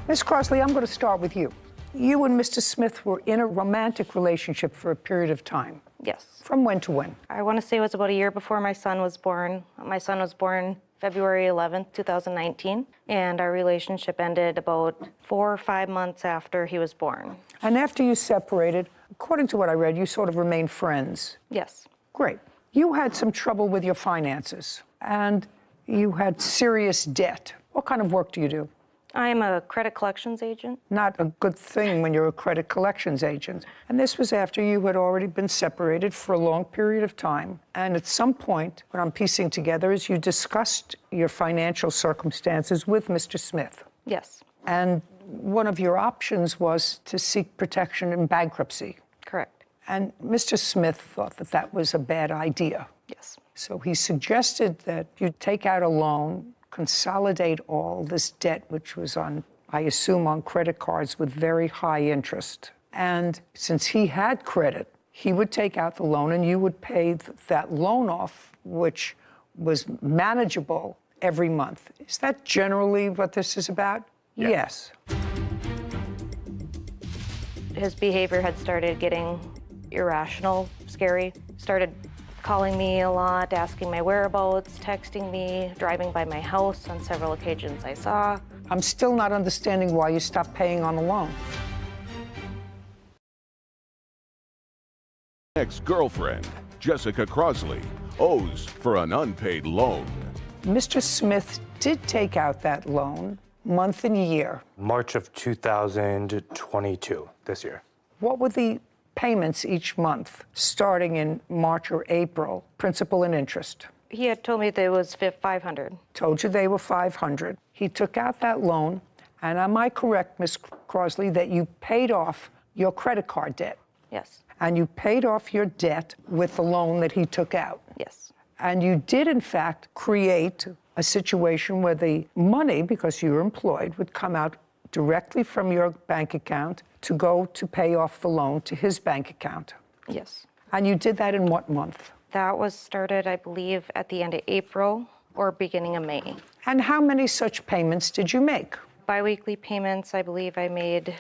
Ms. Crosley, I'm going to start with you. You and Mr. Smith were in a romantic relationship for a period of time. Yes. From when to when? I want to say it was about a year before my son was born. My son was born February 11th, 2019, and our relationship ended about 4 or 5 months after he was born. And after you separated, according to what I read, you sort of remained friends. Yes. Great. You had some trouble with your finances, and you had serious debt. What kind of work do you do? I am a credit collections agent. Not a good thing when you're a credit collections agent. And this was after you had already been separated for a long period of time. And at some point, what I'm piecing together is you discussed your financial circumstances with Mr. Smith. Yes. And one of your options was to seek protection in bankruptcy. Correct. And Mr. Smith thought that that was a bad idea. Yes. So he suggested that you take out a loan, consolidate all this debt, which was on, I assume, on credit cards with very high interest. And since he had credit, he would take out the loan and you would pay that loan off, which was manageable every month. Is that generally what this is about? Yes. His behavior had started getting irrational, scary, started calling me a lot, asking my whereabouts, texting me, driving by my house on several occasions I saw. I'm still not understanding why you stopped paying on the loan. Ex-girlfriend, Jessica Crosley, owes for an unpaid loan. Mr. Smith did take out that loan, month and year. March of 2022, this year. What were the payments each month, starting in March or April, principal and interest? He had told me that it was $500. Told you they were $500. He took out that loan, and am I correct, Ms. Crosley, that you paid off your credit card debt? Yes. And you paid off your debt with the loan that he took out? Yes. And you did, in fact, create a situation where the money, because you were employed, would come out directly from your bank account to go to pay off the loan to his bank account. Yes. And you did that in what month? That was started, I believe, at the end of April or beginning of May. And how many such payments did you make? Biweekly payments, I believe I made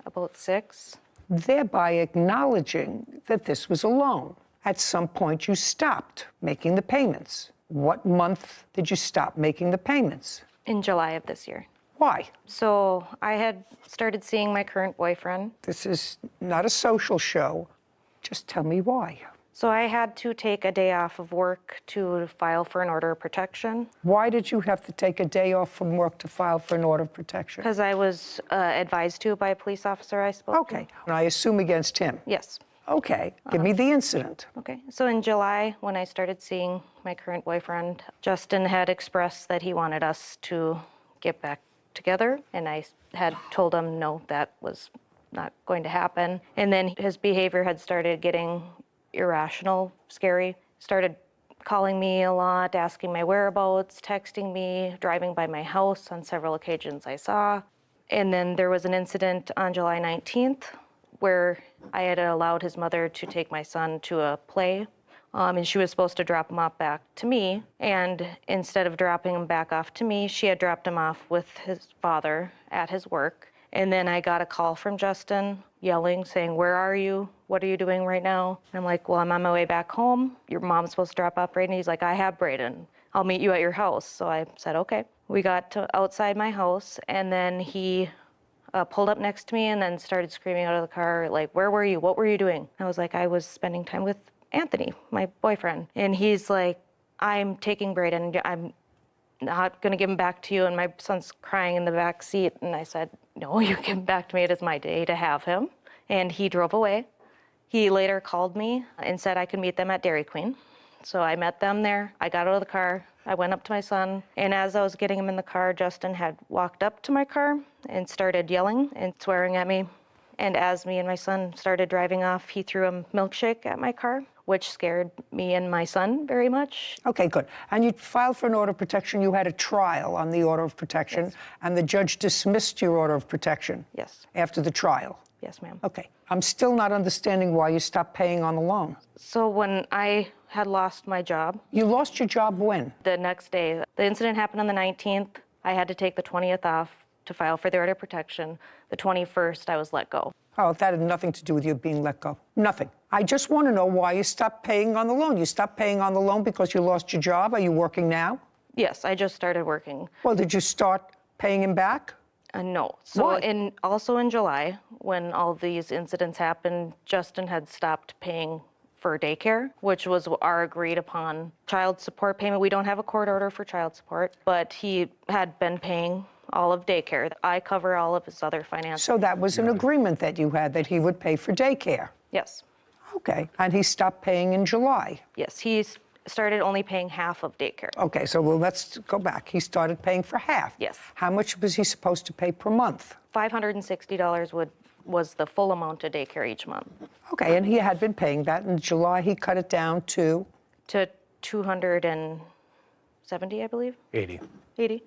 about 6. Thereby acknowledging that this was a loan. At some point, you stopped making the payments. What month did you stop making the payments? In July of this year. Why? So I had started seeing my current boyfriend. This is not a social show. Just tell me why. So I had to take a day off of work to file for an order of protection. Why did you have to take a day off from work to file for an order of protection? Because I was advised to by a police officer I spoke to. Okay, and I assume against him? Yes. Okay, give me the incident. Okay, so in July, when I started seeing my current boyfriend, Justin had expressed that he wanted us to get back together, and I had told him no, that was not going to happen. And then his behavior had started getting irrational, scary, started calling me a lot, asking my whereabouts, texting me, driving by my house on several occasions I saw. And then there was an incident on July 19th where I had allowed his mother to take my son to a play, and she was supposed to drop him off back to me. And instead of dropping him back off to me, she had dropped him off with his father at his work. And then I got a call from Justin yelling, saying, "Where are you? What are you doing right now?" And I'm like, "Well, I'm on my way back home. Your mom's supposed to drop off Braden." He's like, "I have Braden. I'll meet you at your house." So I said, okay. We got to outside my house, and then he pulled up next to me and then started screaming out of the car, like, "Where were you? What were you doing?" I was like, "I was spending time with Anthony, my boyfriend." And he's like, "I'm taking Braden. I'm not going to give him back to you." And my son's crying in the back seat. And I said, "No, you give him back to me. It is my day to have him." And he drove away. He later called me and said I could meet them at Dairy Queen. So I met them there. I got out of the car. I went up to my son. And as I was getting him in the car, Justin had walked up to my car and started yelling and swearing at me. And as me and my son started driving off, he threw a milkshake at my car, which scared me and my son very much. Okay, good. And you filed for an order of protection. You had a trial on the order of protection, yes. And the judge dismissed your order of protection. Yes. After the trial. Yes, ma'am. Okay. I'm still not understanding why you stopped paying on the loan. So when I had lost my job. You lost your job when? The next day. The incident happened on the 19th. I had to take the 20th off to file for the order of protection. The 21st, I was let go. Oh, that had nothing to do with you being let go. Nothing. I just want to know why you stopped paying on the loan. You stopped paying on the loan because you lost your job? Are you working now? Yes, I just started working. Well, did you start paying him back? No. So Why? also in July, when all these incidents happened, Justin had stopped paying for daycare, which was our agreed upon child support payment. We don't have a court order for child support, but he had been paying all of daycare. I cover all of his other finances. So that was an agreement that you had, that he would pay for daycare? Yes. Okay, and he stopped paying in July? Yes, he started only paying half of daycare. Okay, so let's go back. He started paying for half? Yes. How much was he supposed to pay per month? $560 was the full amount of daycare each month. Okay, and he had been paying that. In July, he cut it down to? To $270, I believe. 80. 80.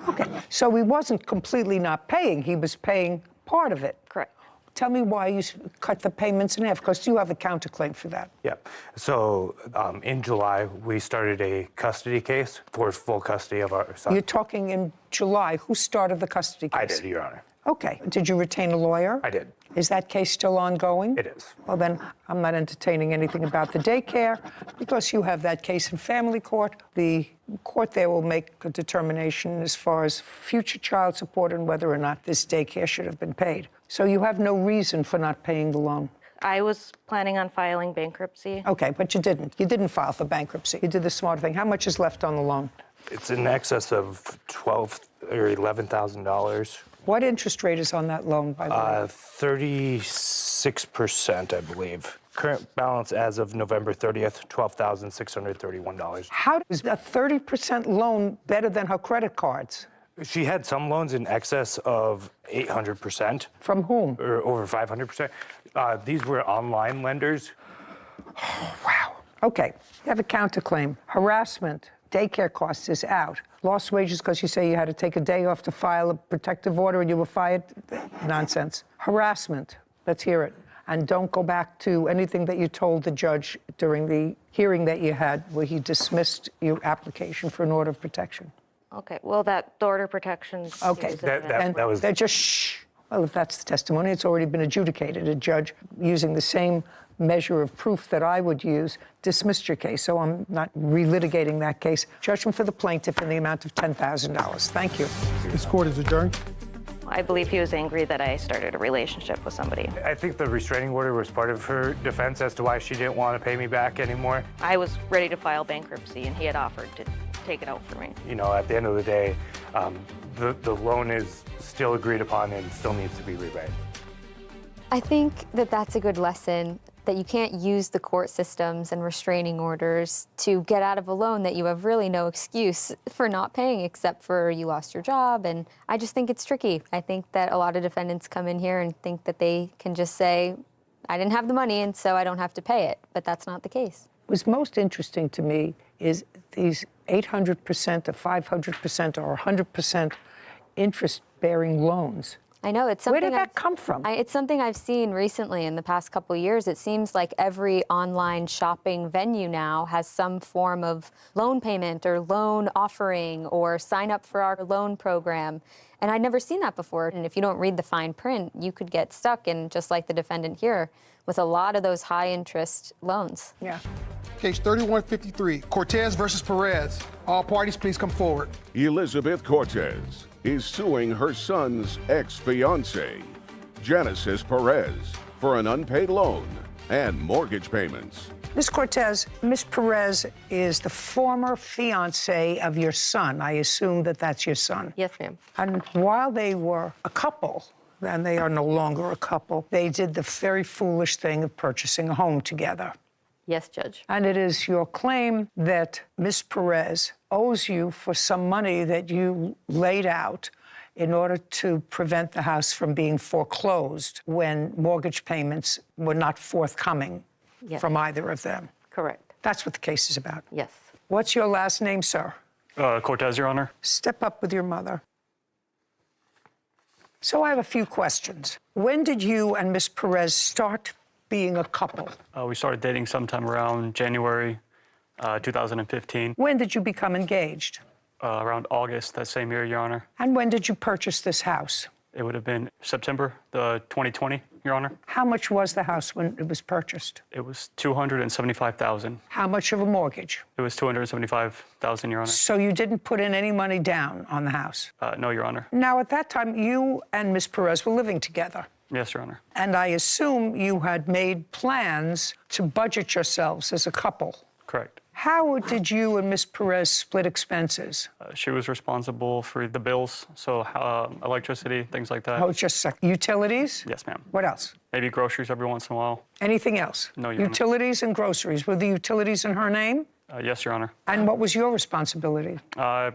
Okay, so he wasn't completely not paying. He was paying part of it. Correct. Tell me why you cut the payments in half, because you have a counterclaim for that. Yeah. So in July, we started a custody case for full custody of our son. You're talking in July. Who started the custody case? I did, Your Honor. Okay. Did you retain a lawyer? I did. Is that case still ongoing? It is. Well, then I'm not entertaining anything about the daycare because you have that case in family court. The court there will make a determination as far as future child support and whether or not this daycare should have been paid. So you have no reason for not paying the loan. I was planning on filing bankruptcy. Okay, but you didn't. You didn't file for bankruptcy. You did the smart thing. How much is left on the loan? It's in excess of $12,000 or $11,000. What interest rate is on that loan, by the way? 36%, I believe. Current balance as of November 30th, $12,631. How is a 30% loan better than her credit cards? She had some loans in excess of 800%. From whom? Or over 500%. These were online lenders. Oh, wow. Okay, you have a counterclaim. Harassment, daycare costs is out. Lost wages because you say you had to take a day off to file a protective order and you were fired? Nonsense. Harassment, let's hear it. And don't go back to anything that you told the judge during the hearing that you had where he dismissed your application for an order of protection. Okay, well, that order of protection. Okay, that was. They're just shh. Well, if that's the testimony, it's already been adjudicated. A judge, using the same measure of proof that I would use, dismissed your case. So I'm not relitigating that case. Judgment for the plaintiff in the amount of $10,000. Thank you. This court is adjourned. I believe he was angry that I started a relationship with somebody. I think the restraining order was part of her defense as to why she didn't want to pay me back anymore. I was ready to file bankruptcy, and he had offered to take it out for me. You know, at the end of the day, the loan is still agreed upon and still needs to be repaid. I think that that's a good lesson, that you can't use the court systems and restraining orders to get out of a loan that you have really no excuse for not paying except for you lost your job. And I just think it's tricky. I think that a lot of defendants come in here and think that they can just say, I didn't have the money and so I don't have to pay it, but that's not the case. What's most interesting to me is these 800% or 500% or 100% interest-bearing loans. I know, it's something. Where did that come from? It's something I've seen recently in the past couple of years. It seems like every online shopping venue now has some form of loan payment or loan offering or sign up for our loan program. And I'd never seen that before. And if you don't read the fine print, you could get stuck in, just like the defendant here, with a lot of those high interest loans. Yeah. Case 3153, Cortez versus Perez. All parties, please come forward. Elizabeth Cortez is suing her son's ex-fiancée, Genesis Perez, for an unpaid loan and mortgage payments. Ms. Cortez, Ms. Perez is the former fiancé of your son. I assume that that's your son. Yes, ma'am. And while they were a couple, and they are no longer a couple, they did the very foolish thing of purchasing a home together. Yes, Judge. And it is your claim that Ms. Perez owes you for some money that you laid out in order to prevent the house from being foreclosed when mortgage payments were not forthcoming from either of them. Correct. That's what the case is about. Yes. What's your last name, sir? Cortez, Your Honor. Step up with your mother. So I have a few questions. When did you and Ms. Perez start being a couple? We started dating sometime around January 2015. When did you become engaged? Around August that same year, Your Honor. And when did you purchase this house? It would have been September the 2020, Your Honor. How much was the house when it was purchased? It was $275,000. How much of a mortgage? It was $275,000, Your Honor. So you didn't put in any money down on the house? No, Your Honor. Now, at that time, you and Ms. Perez were living together. Yes, Your Honor. And I assume you had made plans to budget yourselves as a couple. Correct. How did you and Ms. Perez split expenses? She was responsible for the bills, so electricity, things like that. Oh, just a second. Utilities? Yes, ma'am. What else? Maybe groceries every once in a while. Anything else? No, Your Honor. Utilities and groceries. Were the utilities in her name? Yes, Your Honor. And what was your responsibility? I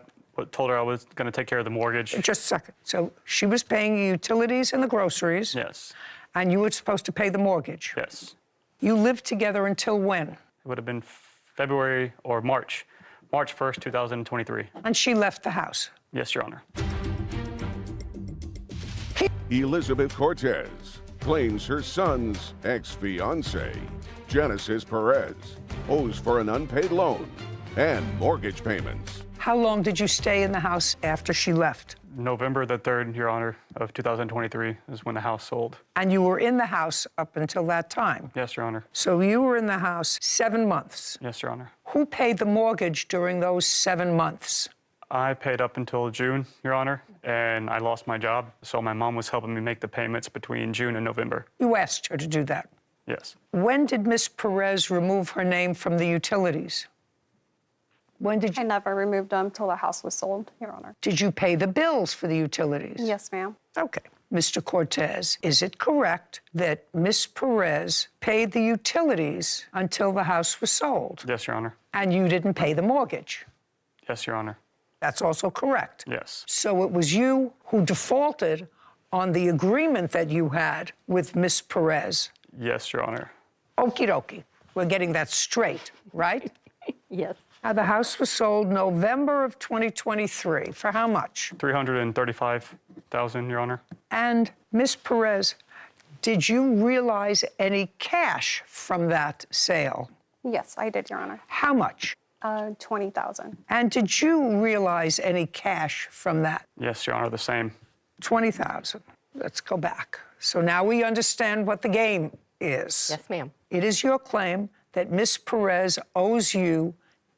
told her I was going to take care of the mortgage. Just a second. So she was paying you utilities and the groceries. Yes. And you were supposed to pay the mortgage. Yes. You lived together until when? It would have been February or March 1st, 2023. And she left the house? Yes, Your Honor. Elizabeth Cortez claims her son's ex-fiancée, Genesis Perez, owes for an unpaid loan and mortgage payments. How long did you stay in the house after she left? November the 3rd, Your Honor, of 2023 is when the house sold. And you were in the house up until that time? Yes, Your Honor. So you were in the house 7 months? Yes, Your Honor. Who paid the mortgage during those 7 months? I paid up until June, Your Honor, and I lost my job, so my mom was helping me make the payments between June and November. You asked her to do that? Yes. When did Miss Perez remove her name from the utilities? When did you? I never removed them till the house was sold, Your Honor. Did you pay the bills for the utilities? Yes, ma'am. Okay. Mr. Cortez, is it correct that Miss Perez paid the utilities until the house was sold? Yes, Your Honor. And you didn't pay the mortgage? Yes, Your Honor. That's also correct? Yes. So it was you who defaulted on the agreement that you had with Miss Perez? Yes, Your Honor. Okie dokie. We're getting that straight, right? Yes. Now, the house was sold November of 2023. For how much? $335,000, Your Honor. And Miss Perez, did you realize any cash from that sale? Yes, I did, Your Honor. How much? $20,000. And did you realize any cash from that? Yes, Your Honor, the same. $20,000. Let's go back. So now we understand what the game is. Yes, ma'am. It is your claim that Miss Perez owes you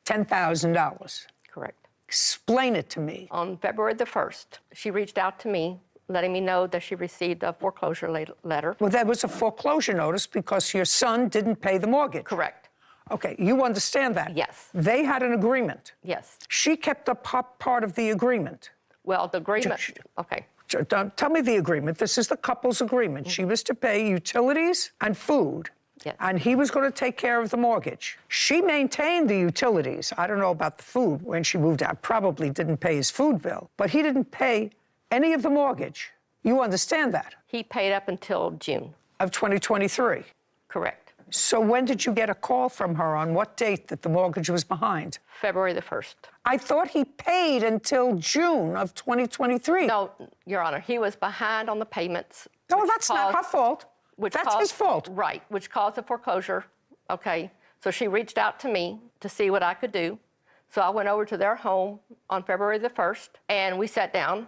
$10,000. Correct. Explain it to me. On February the 1st, she reached out to me, letting me know that she received a foreclosure letter. Well, that was a foreclosure notice because your son didn't pay the mortgage. Correct. Okay, you understand that? Yes. They had an agreement. Yes. She kept up part of the agreement. Well, the agreement, okay. Tell me the agreement. This is the couple's agreement. She was to pay utilities and food. Yes. And he was going to take care of the mortgage. She maintained the utilities. I don't know about the food when she moved out. Probably didn't pay his food bill. But he didn't pay any of the mortgage. You understand that? He paid up until June. Of 2023? Correct. So when did you get a call from her? On what date that the mortgage was behind? February the 1st. I thought he paid until June of 2023. No, Your Honor, he was behind on the payments. No, that's not her fault. That's his fault. Right, which caused the foreclosure. Okay, so she reached out to me to see what I could do. So I went over to their home on February the 1st, and we sat down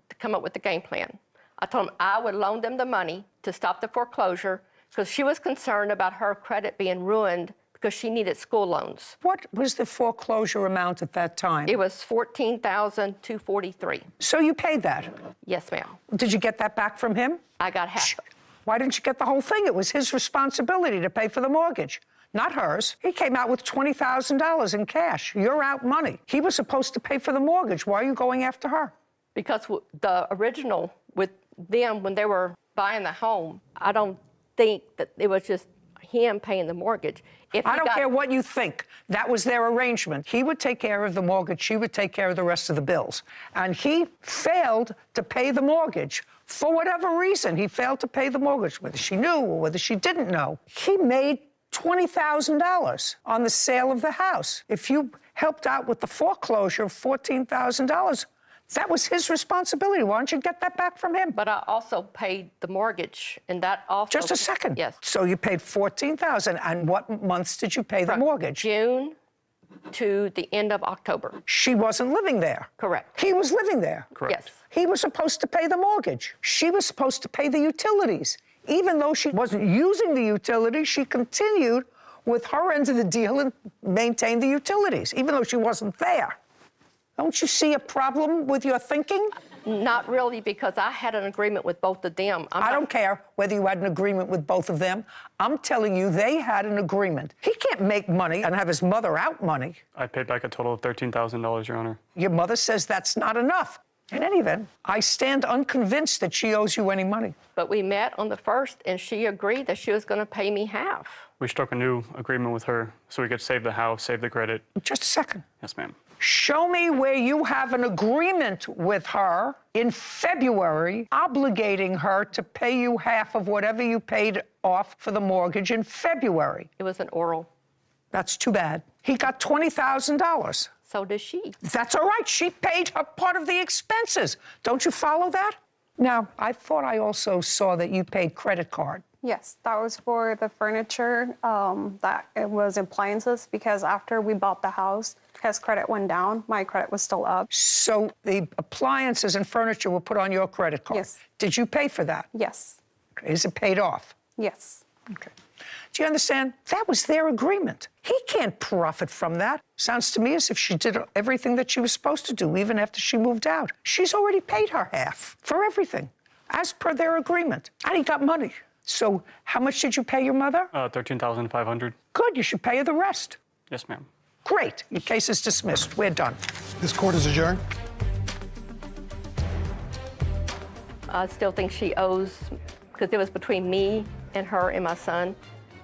to come up with the game plan. I told them I would loan them the money to stop the foreclosure because she was concerned about her credit being ruined because she needed school loans. What was the foreclosure amount at that time? It was $14,243. So you paid that? Yes, ma'am. Did you get that back from him? I got half. Why didn't you get the whole thing? It was his responsibility to pay for the mortgage, not hers. He came out with $20,000 in cash. You're out money. He was supposed to pay for the mortgage. Why are you going after her? Because the original with them, when they were buying the home, I don't think that it was just him paying the mortgage. I don't care what you think. That was their arrangement. He would take care of the mortgage. She would take care of the rest of the bills. And he failed to pay the mortgage. For whatever reason, he failed to pay the mortgage, whether she knew or whether she didn't know. He made $20,000 on the sale of the house. If you helped out with the foreclosure of $14,000, that was his responsibility. Why don't you get that back from him? But I also paid the mortgage, and that also... Just a second. Yes. So you paid $14,000, and what months did you pay the mortgage? June, to the end of October. She wasn't living there. Correct. He was living there. Yes. He was supposed to pay the mortgage. She was supposed to pay the utilities. Even though she wasn't using the utilities, she continued with her end of the deal and maintained the utilities, even though she wasn't there. Don't you see a problem with your thinking? Not really, because I had an agreement with both of them. I don't care whether you had an agreement with both of them. I'm telling you, they had an agreement. He can't make money and have his mother out money. I paid back a total of $13,000, Your Honor. Your mother says that's not enough. In any event, I stand unconvinced that she owes you any money. But we met on the 1st, and she agreed that she was going to pay me half. We struck a new agreement with her so we could save the house, save the credit. Just a second. Yes, ma'am. Show me where you have an agreement with her in February obligating her to pay you half of whatever you paid off for the mortgage in February. It was an oral. That's too bad. He got $20,000. So did she. That's all right. She paid her part of the expenses. Don't you follow that? Now, I thought I also saw that you paid credit card. Yes, that was for the furniture, that it was appliances, because after we bought the house, his credit went down, my credit was still up. So the appliances and furniture were put on your credit card? Yes. Did you pay for that? Yes. Okay. Is it paid off? Yes. Okay. Do you understand? That was their agreement. He can't profit from that. Sounds to me as if she did everything that she was supposed to do, even after she moved out. She's already paid her half for everything, as per their agreement. And he got money. So how much did you pay your mother? $13,500. Good, you should pay her the rest. Yes, ma'am. Great, your case is dismissed. We're done. This court is adjourned. I still think she owes, because it was between me and her and my son,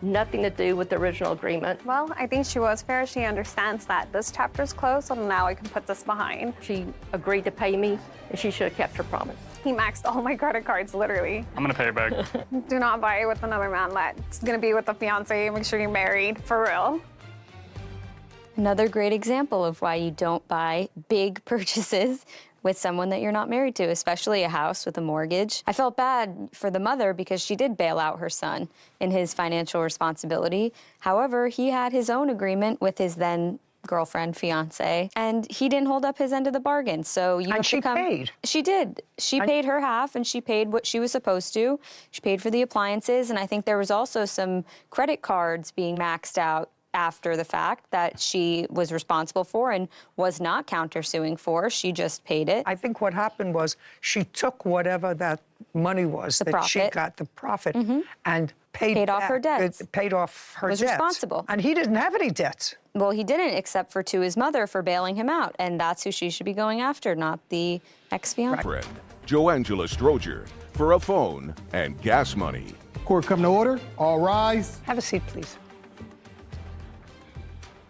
nothing to do with the original agreement. Well, I think she was fair. She understands that this chapter's closed, so now I can put this behind. She agreed to pay me, and she should have kept her promise. He maxed all my credit cards, literally. I'm gonna pay it back. Do not buy it with another man that's gonna be with a fiance. Make sure you're married, for real. Another great example of why you don't buy big purchases with someone that you're not married to, especially a house with a mortgage. I felt bad for the mother because she did bail out her son in his financial responsibility. However, he had his own agreement with his then girlfriend, fiance, and he didn't hold up his end of the bargain. So you have to come. Paid. She did. She paid her half, and she paid what she was supposed to. She paid for the appliances, and I think there was also some credit cards being maxed out after the fact that she was responsible for and was not countersuing for. She just paid it. I think what happened was she took whatever that money was she got, the profit, and paid off her debts. Paid off her was debts. Responsible. And he didn't have any debts. Well, he didn't, except for to his mother for bailing him out, and that's who she should be going after, not the ex-fiancé. Friend, Joangela Stroger, for a phone and gas money. Court come to order. All rise. Have a seat, please.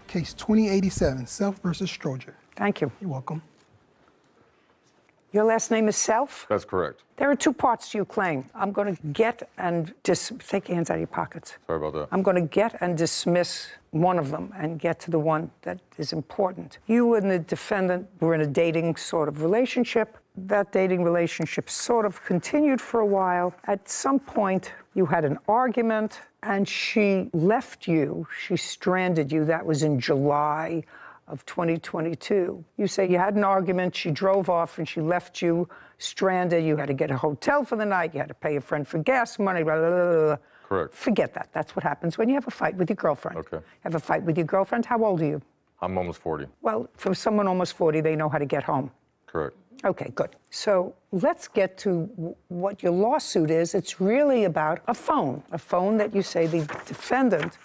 Case 2087, Self versus Stroger. Thank you. You're welcome. Your last name is Self? That's correct. There are two parts to your claim. I'm going to get and take your hands out of your pockets. Sorry about that. I'm going to get and dismiss one of them and get to the one that is important. You and the defendant were in a dating sort of relationship. That dating relationship sort of continued for a while. At some point, you had an argument, and she left you. She stranded you. That was in July of 2022. You say you had an argument, she drove off, and she left you stranded. You had to get a hotel for the night. You had to pay a friend for gas money. Blah, blah, blah, blah. Correct. Forget that. That's what happens when you have a fight with your girlfriend. Okay. You have a fight with your girlfriend. How old are you? I'm almost 40. Well, for someone almost 40, they know how to get home. Correct. Okay, good. So let's get to what your lawsuit is. It's really about a phone that you say the defendant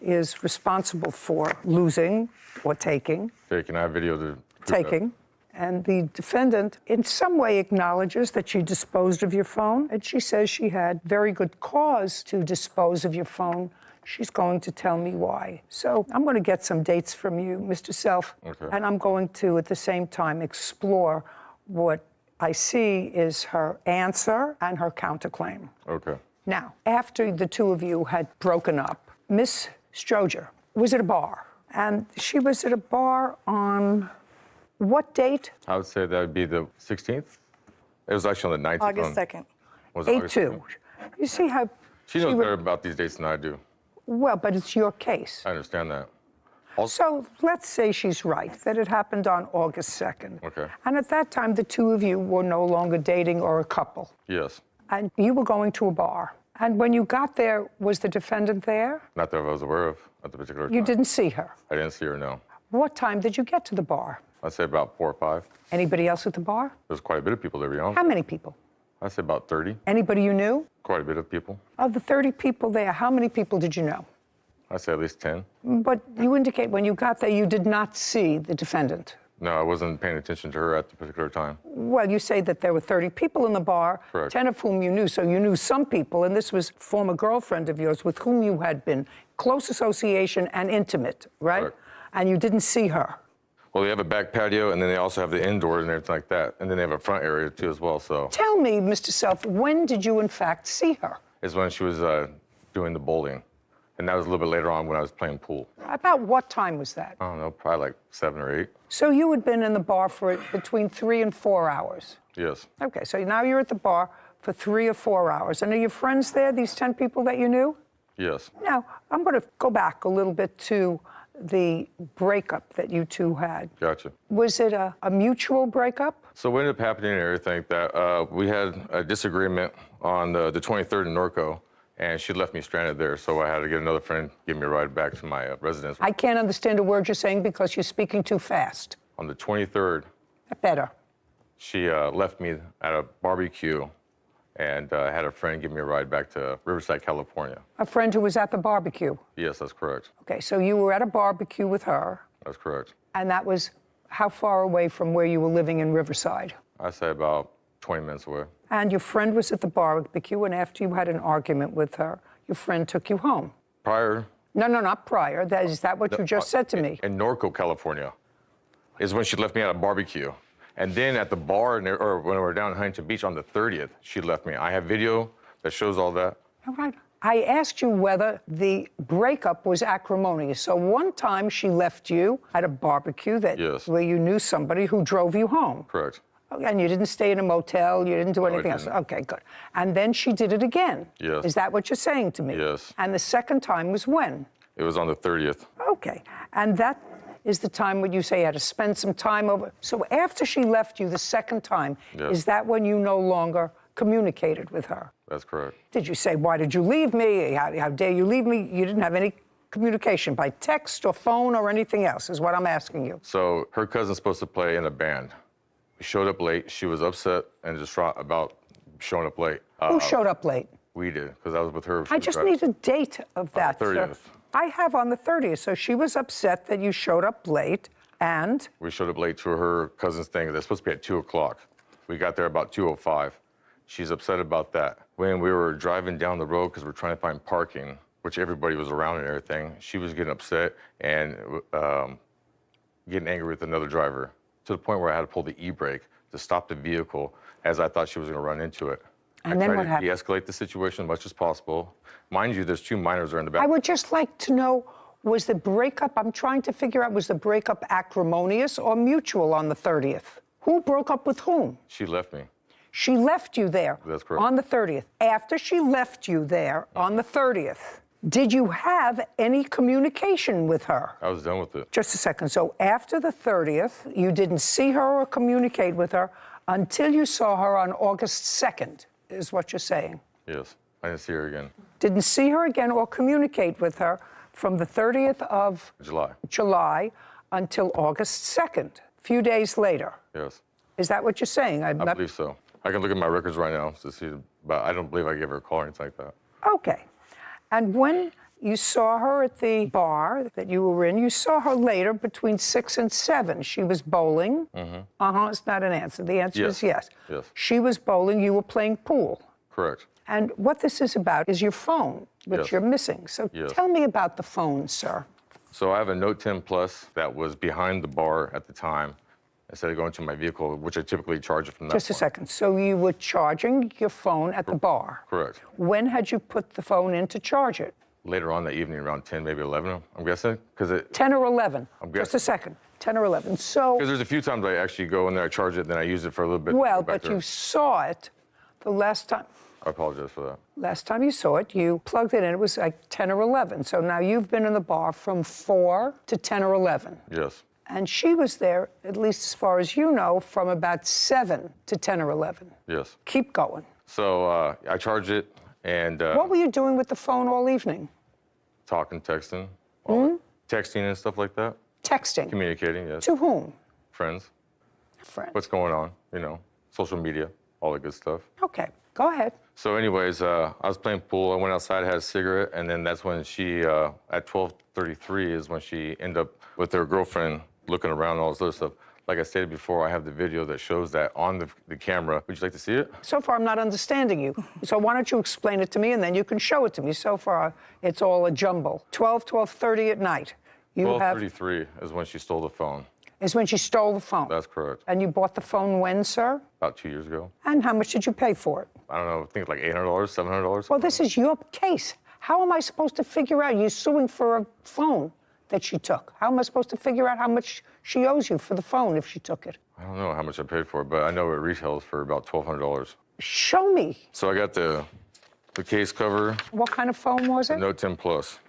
is responsible for losing or taking. Taking. I have video to taking. And the defendant in some way acknowledges that she disposed of your phone, and she says she had very good cause to dispose of your phone. She's going to tell me why. So I'm going to get some dates from you, Mr. Self, and I'm going to, at the same time, explore what I see is her answer and her counterclaim. Okay. Now, after the two of you had broken up, Miss Stroger was at a bar, and she was at a bar on what date? I would say that would be the 16th. It was actually on the 19th. August 2nd. Was it 8/2. You see how she knows better about these dates than I do. Well, but it's your case. I understand that. So let's say she's right, that it happened on August 2nd. Okay. And at that time, the two of you were no longer dating or a couple. Yes. And you were going to a bar. And when you got there, was the defendant there? Not that I was aware of at the particular time. You didn't see her? I didn't see her, no. What time did you get to the bar? I'd say about 4 or 5. Anybody else at the bar? There's quite a bit of people there, to be honest. How many people? I'd say about 30. Anybody you knew? Quite a bit of people. Of the 30 people there, how many people did you know? I'd say at least 10. But you indicate when you got there, you did not see the defendant. No, I wasn't paying attention to her at the particular time. Well, you say that there were 30 people in the bar, Correct. 10 of whom you knew, so you knew some people, and this was a former girlfriend of yours with whom you had been close association and intimate, right? Correct. And you didn't see her. Well, they have a back patio, and then they also have the indoors and everything like that. And then they have a front area, too, as well, so. Tell me, Mr. Self, when did you, in fact, see her? It's when she was doing the bowling. And that was a little bit later on when I was playing pool. About what time was that? I don't know, probably like 7 or 8. So you had been in the bar for between 3 and 4 hours. Yes. Okay, so now you're at the bar for 3 or 4 hours. And are your friends there, these 10 people that you knew? Yes. Now, I'm going to go back a little bit to the breakup that you two had. Gotcha. Was it a mutual breakup? So what ended up happening and everything that we had a disagreement on the 23rd in Norco, and she left me stranded there, so I had to get another friend give me a ride back to my residence. I can't understand a word you're saying because you're speaking too fast. On the 23rd, Better. she left me at a barbecue and had a friend give me a ride back to Riverside, California. A friend who was at the barbecue. Yes, that's correct. Okay, so you were at a barbecue with her, That's correct. and that was how far away from where you were living in Riverside? I'd say about 20 minutes away. And your friend was at the barbecue, and after you had an argument with her, your friend took you home. Prior. No, not prior. Is that what you just said to me? In Norco, California, is when she left me at a barbecue. And then at the bar, or when we were down in Huntington Beach on the 30th, she left me. I have video that shows all that. All right. I asked you whether the breakup was acrimonious. So one time she left you at a barbecue where you knew somebody who drove you home. Correct. And you didn't stay in a motel, you didn't do No, I anything else. didn't. Okay, good. And then she did it again. Yes. Is that what you're saying to me? Yes. And the second time was when? It was on the 30th. Okay. And that is the time when you say you had to spend some time over. So after she left you the second time, Yes. is that when you no longer communicated with her? That's correct. Did you say, why did you leave me? How dare you leave me? You didn't have any communication by text or phone or anything else, is what I'm asking you. So her cousin's supposed to play in a band. We showed up late. She was upset and distraught about showing up late. Who showed up late? We did, because I was with her. I just need a date of that. On the 30th. Sir. I have on the 30th. So she was upset that you showed up late, and? We showed up late to her cousin's thing. They're supposed to be at 2 o'clock. We got there about 2:05. She's upset about that. When we were driving down the road, because we're trying to find parking, which everybody was around and everything, she was getting upset and getting angry with another driver, to the point where I had to pull the e-brake to stop the vehicle, as I thought she was going to run into it. And then what I tried happened? to de-escalate the situation as much as possible. Mind you, there's 2 minors there in the back. I would just like to know, was the breakup, I'm trying to figure out, was the breakup acrimonious or mutual on the 30th? Who broke up with whom? She left me. She left you there. That's correct. On the 30th. After she left you there on the 30th, did you have any communication with her? I was done with it. Just a second. So after the 30th, you didn't see her or communicate with her until you saw her on August 2nd, is what you're saying. Yes, I didn't see her again. Didn't see her again or communicate with her from the 30th of July until August 2nd, a few days later. Yes. Is that what you're saying? I believe so. I can look at my records right now to see, but I don't believe I gave her a call or anything like that. Okay. And when you saw her at the bar that you were in, you saw her later between 6 and 7. She was bowling. Mm-hmm. It's not an answer. The answer is yes. Yes. She was bowling. You were playing pool. Correct. And what this is about is your phone, which Yes. you're missing. So Yes. tell me about the phone, sir. So I have a Note 10 Plus that was behind the bar at the time, instead of going to my vehicle, which I typically charge it from that Just a second. So you were charging your phone at the bar. Correct. When had you put the phone in to charge it? Later on that evening, around 10, maybe 11, I'm guessing, because 10 or 11? I'm Just a second. 10 or 11. So, because there's a few times I actually go in there, I charge it, then I use it for a little bit. well, go back but there. you saw it the last time. I apologize for that. Last time you saw it, you plugged it in. It was like 10 or 11. So now you've been in the bar from 4 to 10 or 11. Yes. And she was there, at least as far as you know, from about 7 to 10 or 11. Yes. Keep going. So I charge it, and What were you doing with the phone all evening? talking, texting, texting and stuff like that. Texting? Communicating, yes. To whom? Friends. Friends. What's going on, you know, social media, all the good stuff. Okay, go ahead. So anyways, I was playing pool. I went outside, had a cigarette, and then that's when she, at 12:33 is when she ended up with her girlfriend looking around and all this other stuff. Like I stated before, I have the video that shows that on the camera. Would you like to see it? So far, I'm not understanding you. So why don't you explain it to me, and then you can show it to me. So far, it's all a jumble. 12:30 at night. 12:33 is when she stole the phone. Is when she stole the phone. That's correct. And you bought the phone when, sir? About 2 years ago. And how much did you pay for it? I don't know, I think like $800, $700. Well, this is your case. How am I supposed to figure out? You're suing for a phone that she took. How am I supposed to figure out how much she owes you for the phone if she took it? I don't know how much I paid for it, but I know it retails for about $1,200. Show me. So I got the case cover. What kind of phone was it? The Note 10 Plus.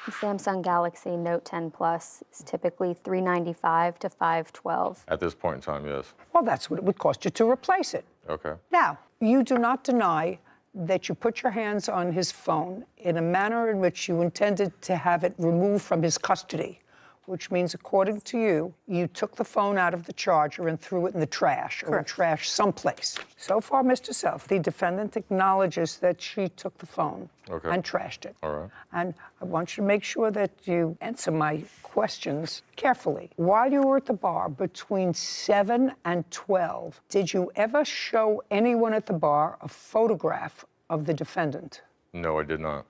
The Samsung Galaxy Note 10 Plus is typically $395 to $512. At this point in time, yes. Well, that's what it would cost you to replace it. Okay. Now, you do not deny that you put your hands on his phone in a manner in which you intended to have it removed from his custody, which means, according to you, you took the phone out of the charger and threw it in the trash or in trash someplace. So far, Mr. Self, the defendant acknowledges that she took the phone and trashed it. All right. And I want you to make sure that you answer my questions carefully. While you were at the bar between 7 and 12, did you ever show anyone at the bar a photograph of the defendant? No, I did not.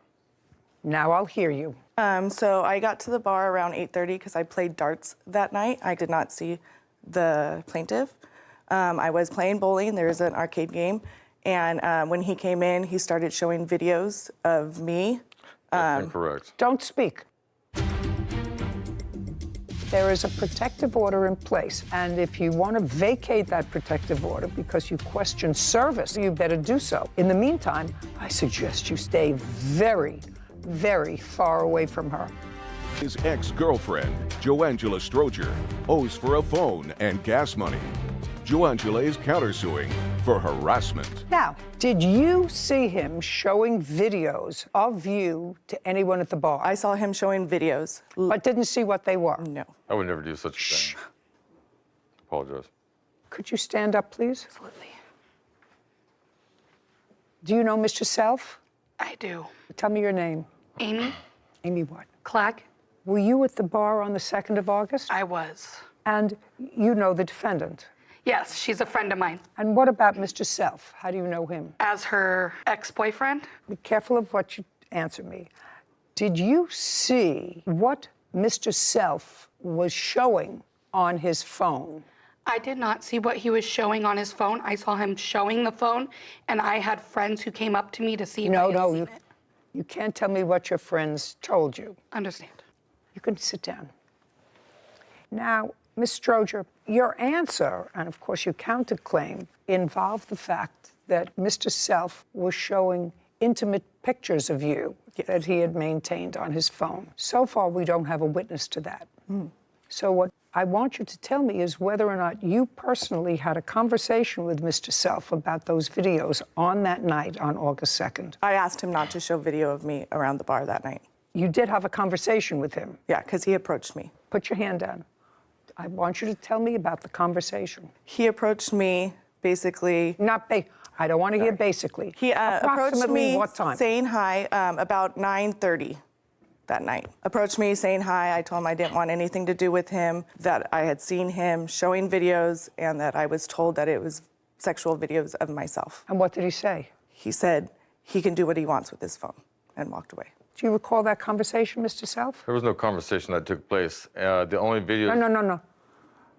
Now I'll hear you. So I got to the bar around 8:30 because I played darts that night. I did not see the plaintiff. I was playing bowling. There's an arcade game. And when he came in, he started showing videos of me. That's incorrect. Don't speak. There is a protective order in place, and if you want to vacate that protective order because you question service, you better do so. In the meantime, I suggest you stay very, very far away from her. His ex-girlfriend, Joangela Stroger, owes for a phone and gas money. Joangela is countersuing for harassment. Now, did you see him showing videos of you to anyone at the bar? I saw him showing videos. But didn't see what they were? No. I would never do such a thing. Apologize. Could you stand up, please? Absolutely. Do you know Mr. Self? I do. Tell me your name. Amy. Amy what? Clark. Were you at the bar on the 2nd of August? I was. And you know the defendant? Yes, she's a friend of mine. And what about Mr. Self? How do you know him? As her ex-boyfriend. Be careful of what you answer me. Did you see what Mr. Self was showing on his phone? I did not see what he was showing on his phone. I saw him showing the phone, and I had friends who came up to me to see if I had seen it. You can't tell me what your friends told you. Understand. You can sit down. Now, Ms. Stroger, your answer, and of course your counterclaim, involved the fact that Mr. Self was showing intimate pictures of you that he had maintained on his phone. So far, we don't have a witness to that. So what I want you to tell me is whether or not you personally had a conversation with Mr. Self about those videos on that night on August 2nd. I asked him not to show video of me around the bar that night. You did have a conversation with him? Yeah, because he approached me. Put your hand down. I want you to tell me about the conversation. He approached me basically... I don't want to hear basically. He approached me what time? saying hi about 9:30 that night. Approached me saying hi. I told him I didn't want anything to do with him, that I had seen him showing videos, and that I was told that it was sexual videos of myself. And what did he say? He said he can do what he wants with his phone, and walked away. Do you recall that conversation, Mr. Self? There was no conversation that took place. The only video... No.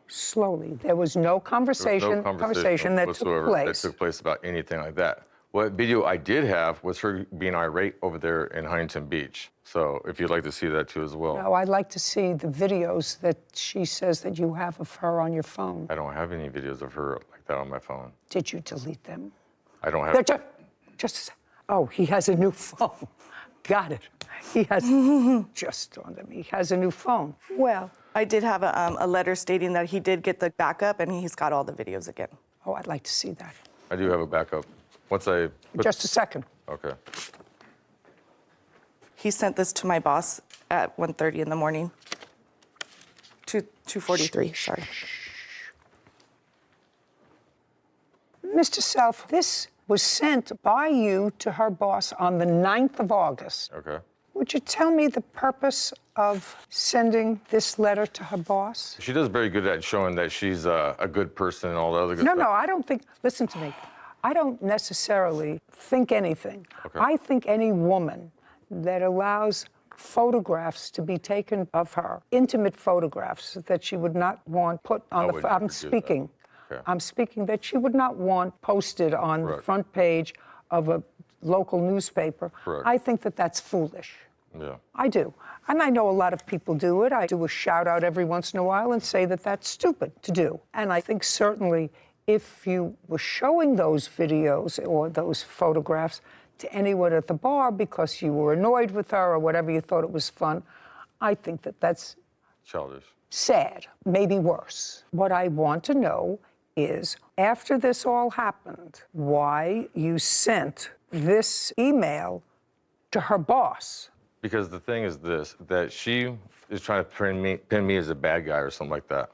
Slowly. There was no conversation, that took place. That took place about anything like that. What video I did have was her being irate over there in Huntington Beach. So if you'd like to see that too as well. No, I'd like to see the videos that she says that you have of her on your phone. I don't have any videos of her like that on my phone. Did you delete them? I don't have... Oh, he has a new phone. Got it. He has, just dawned on me, he has a new phone. Well. I did have a letter stating that he did get the backup and he's got all the videos again. Oh, I'd like to see that. I do have a backup. Once I... Just a second. Okay. He sent this to my boss at 1:30 in the morning. 2:43, sorry. Mr. Self, this was sent by you to her boss on the 9th of August. Okay. Would you tell me the purpose of sending this letter to her boss? She does very good at showing that she's a good person and all the other good stuff. No, I don't think, listen to me. I don't necessarily think anything. Okay. I think any woman that allows photographs to be taken of her, intimate photographs that she would not want put on the, I'm speaking that she would not want posted on the front page of a local newspaper. Correct. I think that that's foolish. Yeah. I do. And I know a lot of people do it. I do a shout out every once in a while and say that that's stupid to do. And I think certainly if you were showing those videos or those photographs to anyone at the bar because you were annoyed with her or whatever, you thought it was fun, I think that that's childish, sad, maybe worse. What I want to know is, after this all happened, why you sent this email to her boss. Because the thing is this, that she is trying to pin me as a bad guy or something like that,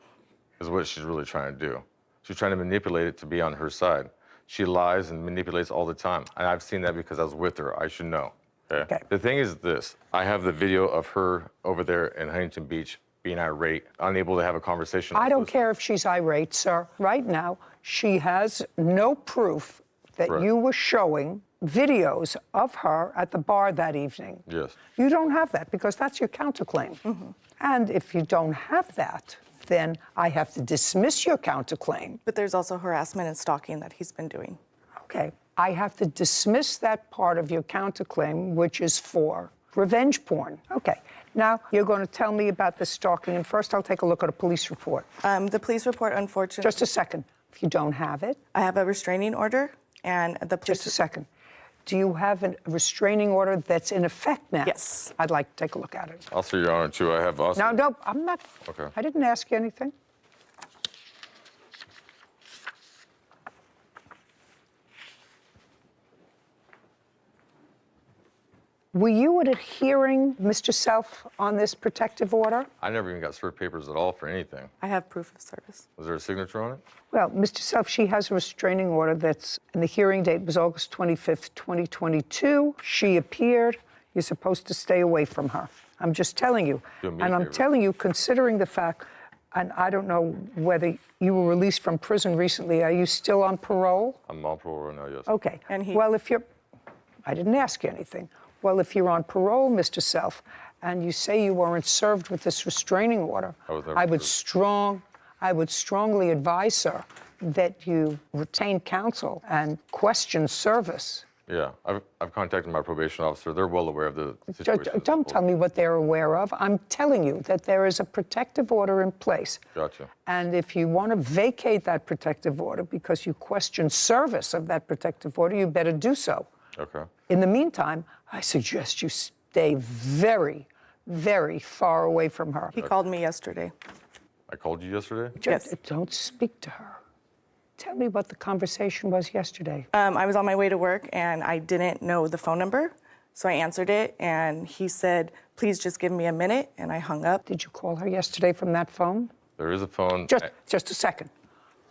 is what she's really trying to do. She's trying to manipulate it to be on her side. She lies and manipulates all the time. And I've seen that because I was with her. I should know. Okay? The thing is this, I have the video of her over there in Huntington Beach being irate, unable to have a conversation. I don't care if she's irate, sir. Right now, she has no proof that you were showing videos of her at the bar that evening. Yes. You don't have that because that's your counterclaim. And if you don't have that, then I have to dismiss your counterclaim. But there's also harassment and stalking that he's been doing. Okay. I have to dismiss that part of your counterclaim, which is for revenge porn. Okay. Now, you're going to tell me about the stalking, and first I'll take a look at a police report. The police report, unfortunately... Just a second. If you don't have it... I have a restraining order, and the police... Just a second. Do you have a restraining order that's in effect now? Yes. I'd like to take a look at it. Also, Your Honor, too, I have also... No, I'm not... Okay. I didn't ask you anything. Were you at a hearing, Mr. Self, on this protective order? I never even got served papers at all for anything. I have proof of service. Was there a signature on it? Well, Mr. Self, she has a restraining order that's, and the hearing date was August 25th, 2022. She appeared. You're supposed to stay away from her. I'm just telling you. And I'm telling you, considering the fact, and I don't know whether you were released from prison recently. Are you still on parole? I'm on parole right now, yes. Okay. Well, if you're, I didn't ask you anything. Well, if you're on parole, Mr. Self, and you say you weren't served with this restraining order, I would strongly advise, sir, that you retain counsel and question service. Yeah, I've contacted my probation officer. They're well aware of the situation. Don't tell me what they're aware of. I'm telling you that there is a protective order in place. Gotcha. And if you want to vacate that protective order because you question service of that protective order, you better do so. Okay. In the meantime, I suggest you stay very, very far away from her. He called me yesterday. I called you yesterday? Yes. Don't speak to her. Tell me what the conversation was yesterday. I was on my way to work, and I didn't know the phone number, so I answered it, and he said, please just give me a minute, and I hung up. Did you call her yesterday from that phone? There is a phone. Just a second.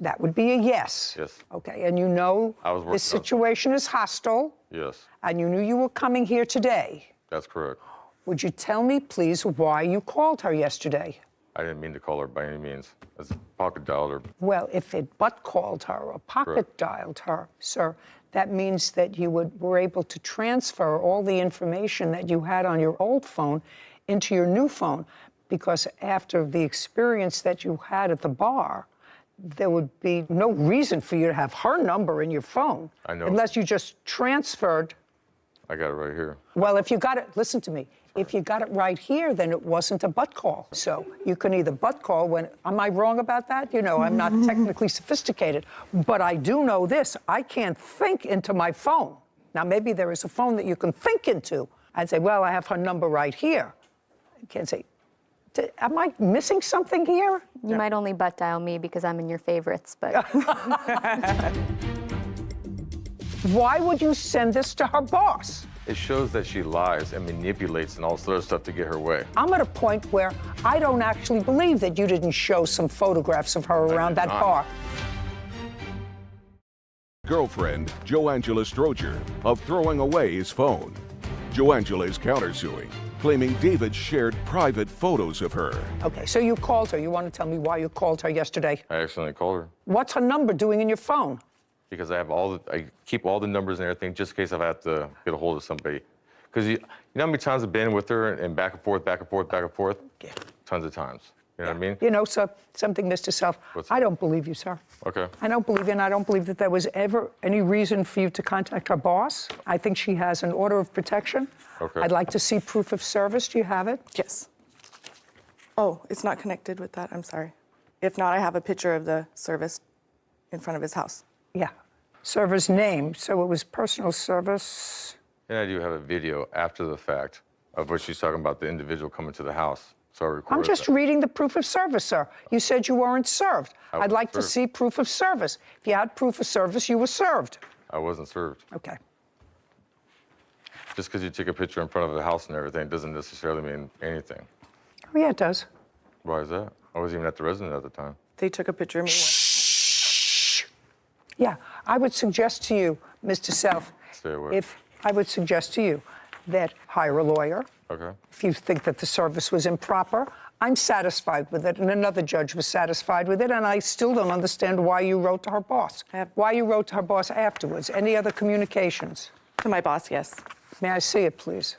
That would be a yes. Yes. Okay, and you know this situation is hostile. Yes. And you knew you were coming here today. That's correct. Would you tell me, please, why you called her yesterday? I didn't mean to call her by any means. It's pocket dialed her. Well, if it but called her or pocket dialed her, sir, that means that you were able to transfer all the information that you had on your old phone into your new phone, because after the experience that you had at the bar, there would be no reason for you to have her number in your phone. I know. Unless you just transferred. I got it right here. Well, if you got it, listen to me. If you got it right here, then it wasn't a butt call. So you can either butt call when, am I wrong about that? You know, I'm not technically sophisticated, but I do know this. I can't think into my phone. Now, maybe there is a phone that you can think into. I'd say, well, I have her number right here. You can't say, am I missing something here? You might only butt dial me because I'm in your favorites, but... Why would you send this to her boss? It shows that she lies and manipulates and all sort of stuff to get her way. I'm at a point where I don't actually believe that you didn't show some photographs of her around that bar. Girlfriend Joangela Stroger of throwing away his phone. Joangela is countersuing, claiming David shared private photos of her. Okay, so you called her. You want to tell me why you called her yesterday? I accidentally called her. What's her number doing in your phone? Because I keep all the numbers and everything just in case I have to get a hold of somebody. Because you know how many times I've been with her and back and forth, back and forth, back and forth? Yeah. Tons of times. You know what I mean? You know, so something, Mr. Self, I don't believe you, sir. Okay. I don't believe you, and I don't believe that there was ever any reason for you to contact her boss. I think she has an order of protection. Okay. I'd like to see proof of service. Do you have it? Yes. Oh, it's not connected with that. I'm sorry. If not, I have a picture of the service in front of his house. Yeah. Server's name. So it was personal service. And I do have a video after the fact of what she's talking about, the individual coming to the house. So I recorded I'm just that. reading the proof of service, sir. You said you weren't served. I'd like to see proof of service. If you had proof of service, you were served. I wasn't served. Okay. Just because you take a picture in front of the house and everything doesn't necessarily mean anything. Oh, yeah, it does. Why is that? I wasn't even at the residence at the time. They took a picture of me. Yeah, I would suggest to you, Mr. Self, Stay away. I would suggest to you that hire a lawyer. Okay. If you think that the service was improper, I'm satisfied with it, and another judge was satisfied with it, and I still don't understand why you wrote to her boss. Why you wrote to her boss afterwards. Any other communications? To my boss, yes. May I see it, please?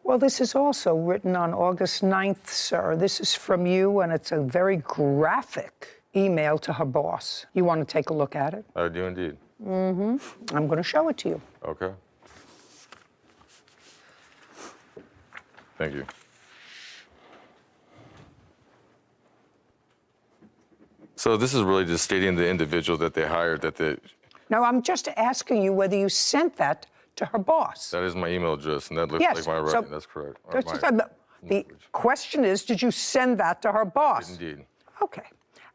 Well, this is also written on August 9th, sir. This is from you, and it's a very graphic email to her boss. You want to take a look at it? I do indeed. Mm-hmm. I'm going to show it to you. Okay. Thank you. So this is really just stating the individual that they hired, that they... Now, I'm just asking you whether you sent that to her boss. That is my email address, and that looks Yes, like my so- writing. That's correct. Or Just- my- the question is, did you send that to her boss? Indeed. Okay.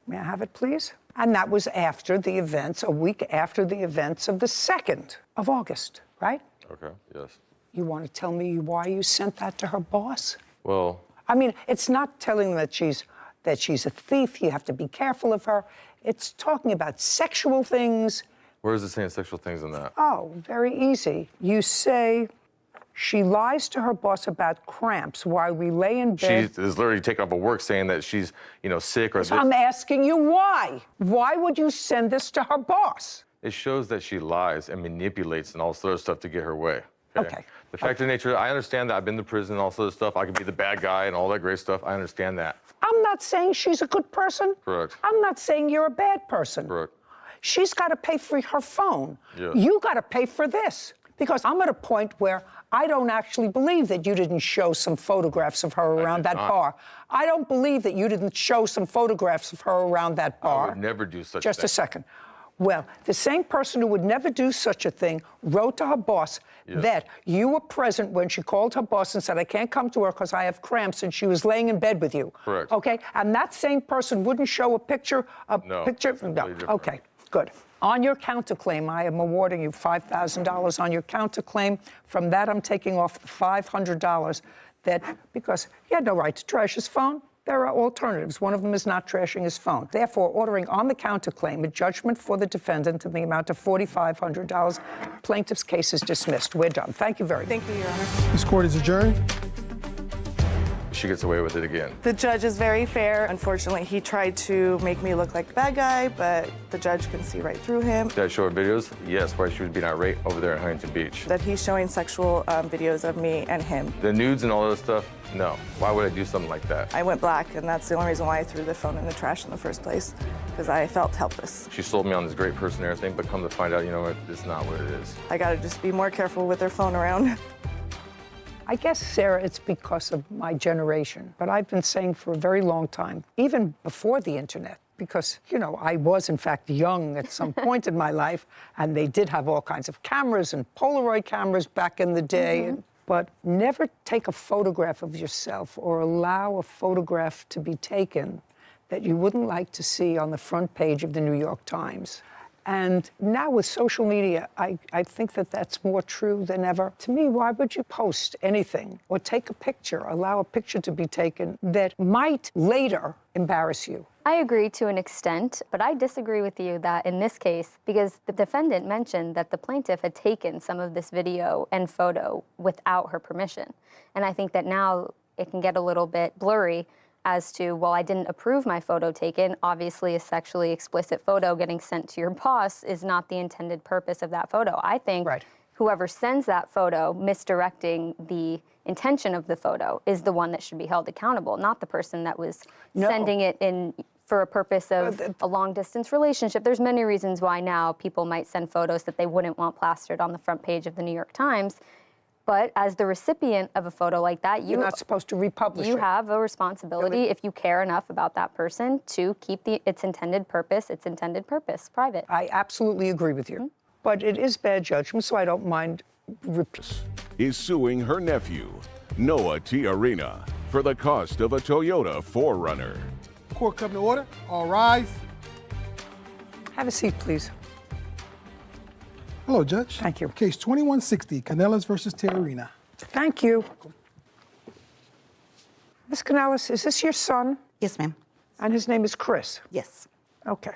May I have it, please? And that was after the events, a week after the events of the 2nd of August, right? Okay, yes. You want to tell me why you sent that to her boss? Well, I mean, it's not telling that she's a thief. You have to be careful of her. It's talking about sexual things. where is it saying sexual things in that? Oh, very easy. You say she lies to her boss about cramps while we lay in She bed. is literally taking off of work saying that she's, sick or So this. I'm asking you why. Why would you send this to her boss? It shows that she lies and manipulates and all sort of stuff to get her way. Okay. The fact of nature, I understand that I've been to prison and all sort of stuff. I could be the bad guy and all that great stuff. I understand that. I'm not saying she's a good person. Correct. I'm not saying you're a bad person. Correct. She's got to pay for her phone. Yes. You got to pay for this. Because I'm at a point where I don't actually believe that you didn't show some photographs of her around that bar. I don't believe that you didn't show some photographs of her around that bar. I would never do such a Just thing. a second. Well, the same person who would never do such a thing wrote to her boss that you were present when she called her boss and said, I can't come to her because I have cramps, and she was laying in bed with you. Correct. Okay? And that same person wouldn't show a picture, No, No. different. Okay, good. On your counterclaim, I am awarding you $5,000 on your counterclaim. From that, I'm taking off the $500 because he had no right to trash his phone. There are alternatives. One of them is not trashing his phone. Therefore, ordering on the counterclaim a judgment for the defendant in the amount of $4,500. Plaintiff's case is dismissed. We're done. Thank you very much. Thank you, Your Honor. This court is adjourned. She gets away with it again. The judge is very fair. Unfortunately, he tried to make me look like the bad guy, but the judge can see right through him. Did I show her videos? Yes, why she was being irate over there in Huntington Beach. That he's showing sexual videos of me and him. The nudes and all that stuff, no. Why would I do something like that? I went black, and that's the only reason why I threw the phone in the trash in the first place, because I felt helpless. She sold me on this great person and everything, but come to find out, you know what, it's not what it is. I gotta just be more careful with their phone around. I guess, Sarah, it's because of my generation, but I've been saying for a very long time, even before the internet, because, you know, I was, in fact, young at some point in my life, and they did have all kinds of cameras and Polaroid cameras back in the day. But never take a photograph of yourself or allow a photograph to be taken that you wouldn't like to see on the front page of the New York Times. And now with social media, I think that that's more true than ever. To me, why would you post anything or take a picture, allow a picture to be taken that might later embarrass you? I agree to an extent, but I disagree with you that in this case, because the defendant mentioned that the plaintiff had taken some of this video and photo without her permission. And I think that now it can get a little bit blurry as to, well, I didn't approve my photo taken. Obviously, a sexually explicit photo getting sent to your boss is not the intended purpose of that photo. I think whoever sends that photo, misdirecting the intention of the photo, is the one that should be held accountable, not the person that was sending it in for a purpose of a long-distance relationship. There's many reasons why now people might send photos that they wouldn't want plastered on the front page of the New York Times. But as the recipient of a photo like that, you're not supposed to republish it. You have a responsibility, if you care enough about that person, to keep its intended purpose private. I absolutely agree with you. But it is bad judgment, so I don't mind is suing her nephew, Noah Tiarina, for the cost of a Toyota 4Runner. Court come to order. All rise. Have a seat, please. Hello, Judge. Thank you. Case 2160, Canellas versus Tiarina. Thank you. Ms. Canellas, is this your son? Yes, ma'am. And his name is Chris? Yes. Okay.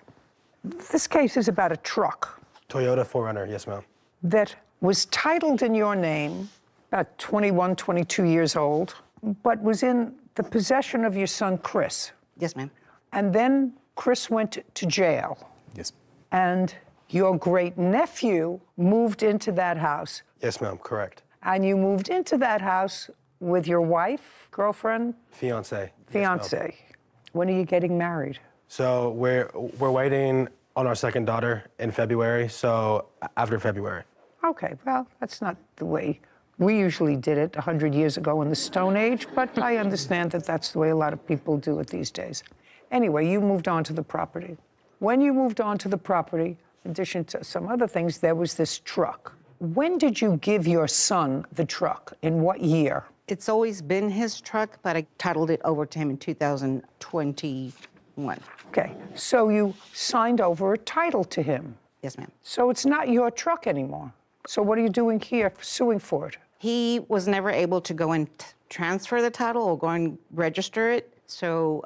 This case is about a truck. Toyota 4Runner, yes, ma'am. That was titled in your name, about 21, 22 years old, but was in the possession of your son, Chris. Yes, ma'am. And then Chris went to jail. Yes. And your great-nephew moved into that house. Yes, ma'am, correct. And you moved into that house with your wife, girlfriend? Fiance. Fiance. Yes, when are you getting married? So we're waiting on our second daughter in February, so after February. Okay, well, that's not the way we usually did it 100 years ago in the Stone Age, but I understand that that's the way a lot of people do it these days. Anyway, you moved on to the property. When you moved on to the property, in addition to some other things, there was this truck. When did you give your son the truck? In what year? It's always been his truck, but I titled it over to him in 2021. Okay, so you signed over a title to him. Yes, ma'am. So it's not your truck anymore. So what are you doing here, suing for it? He was never able to go and transfer the title or go and register it, so...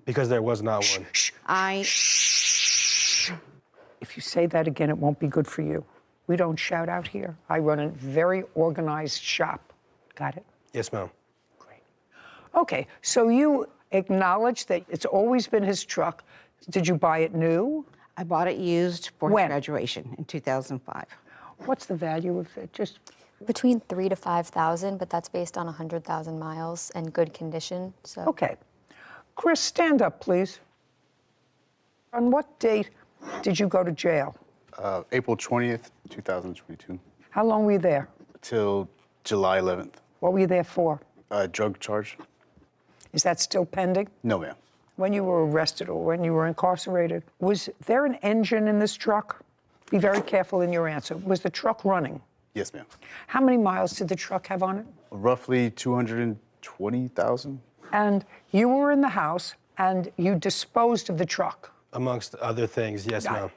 Because there was not one. If you say that again, it won't be good for you. We don't shout out here. I run a very organized shop. Got it? Yes, ma'am. Great. Okay, so you acknowledge that it's always been his truck. Did you buy it new? I bought it used for When? graduation in 2005. What's the value of it? Just between $3,000 to $5,000, but that's based on 100,000 miles and good condition. So. Okay. Chris, stand up, please. On what date did you go to jail? April 20th, 2022. How long were you there? Till July 11th. What were you there for? Drug charge. Is that still pending? No, ma'am. When you were arrested or when you were incarcerated, was there an engine in this truck? Be very careful in your answer. Was the truck running? Yes, ma'am. How many miles did the truck have on it? Roughly 220,000. And you were in the house and you disposed of the truck? Amongst other things, yes, ma'am.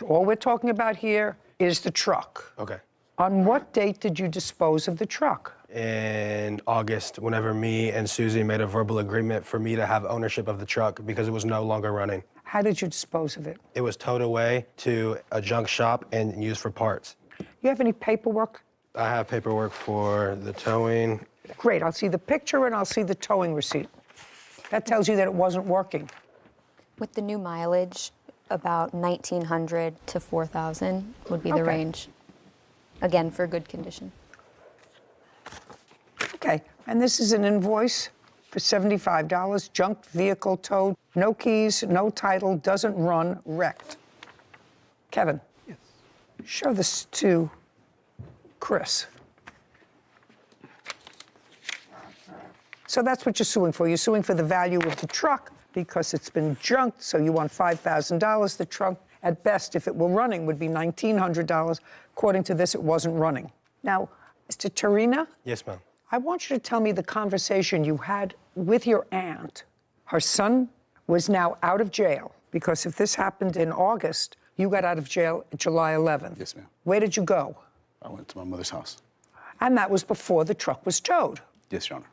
All we're talking about here is the truck. Okay. On what date did you dispose of the truck? In August, whenever me and Susie made a verbal agreement for me to have ownership of the truck because it was no longer running. How did you dispose of it? It was towed away to a junk shop and used for parts. You have any paperwork? I have paperwork for the towing. Great, I'll see the picture and I'll see the towing receipt. That tells you that it wasn't working. With the new mileage, about 1,900 to 4,000 would be the range. Again, for good condition. Okay, and this is an invoice for $75, junked vehicle towed, no keys, no title, doesn't run, wrecked. Kevin, yes. Show this to Chris. So that's what you're suing for. You're suing for the value of the truck because it's been junked, so you want $5,000. The truck, at best, if it were running, would be $1,900. According to this, it wasn't running. Now, Mr. Tarina? Yes, ma'am. I want you to tell me the conversation you had with your aunt. Her son was now out of jail because if this happened in August, you got out of jail July 11th. Yes, ma'am. Where did you go? I went to my mother's house. And that was before the truck was towed. Yes, Your Honor.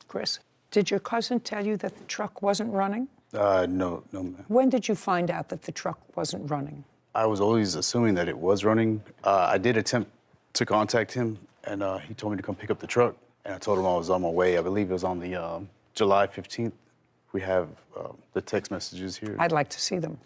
Chris, did your cousin tell you that the truck wasn't running? No, ma'am. When did you find out that the truck wasn't running? I was always assuming that it was running. I did attempt to contact him, and he told me to come pick up the truck. And I told him I was on my way. I believe it was on the July 15th. We have the text messages here. I'd like to see them.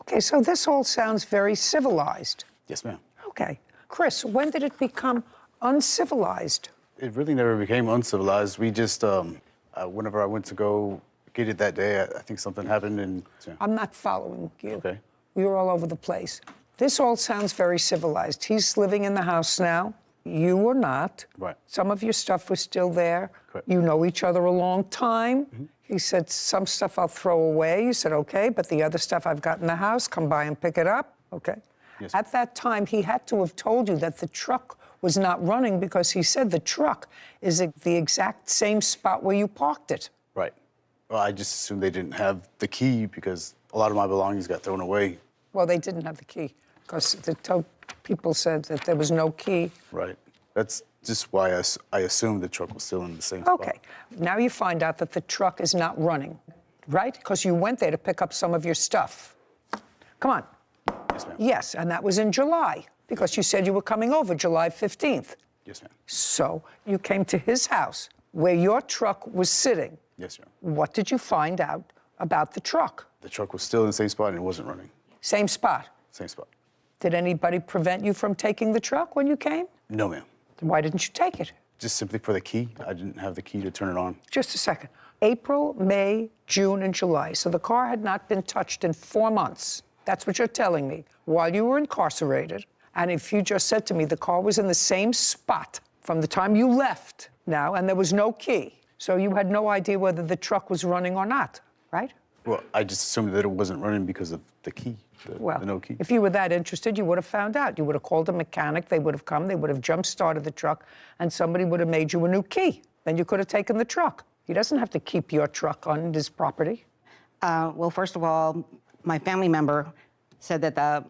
Okay, so this all sounds very civilized. Yes, ma'am. Okay. Chris, when did it become uncivilized? It really never became uncivilized. We just, whenever I went to go get it that day, I think something happened and... Yeah. I'm not following you. Okay. You're all over the place. This all sounds very civilized. He's living in the house now. You were not. Right. Some of your stuff was still there. Correct. You know each other a long time. Mm-hmm. He said, some stuff I'll throw away. You said, okay, but the other stuff I've got in the house, come by and pick it up. Okay. Yes. At that time, he had to have told you that the truck was not running because he said the truck is at the exact same spot where you parked it. Right. Well, I just assumed they didn't have the key because a lot of my belongings got thrown away. Well, they didn't have the key because the tow people said that there was no key. Right. That's just why I assumed the truck was still in the same spot. Okay. Now you find out that the truck is not running, right? Because you went there to pick up some of your stuff. Come on. Yes, ma'am. Yes, and that was in July because you said you were coming over July 15th. Yes, ma'am. So you came to his house where your truck was sitting. Yes, ma'am. What did you find out about the truck? The truck was still in the same spot and it wasn't running. Same spot? Same spot. Did anybody prevent you from taking the truck when you came? No, ma'am. Then why didn't you take it? Just simply for the key. I didn't have the key to turn it on. Just a second. April, May, June, and July. So the car had not been touched in 4 months. That's what you're telling me, while you were incarcerated. And if you just said to me the car was in the same spot from the time you left now, and there was no key, so you had no idea whether the truck was running or not, right? Well, I just assumed that it wasn't running because of the key, the no key. If you were that interested, you would have found out. You would have called a mechanic, they would have come, they would have jump-started the truck, and somebody would have made you a new key. Then you could have taken the truck. He doesn't have to keep your truck on his property. Well, first of all, my family member said that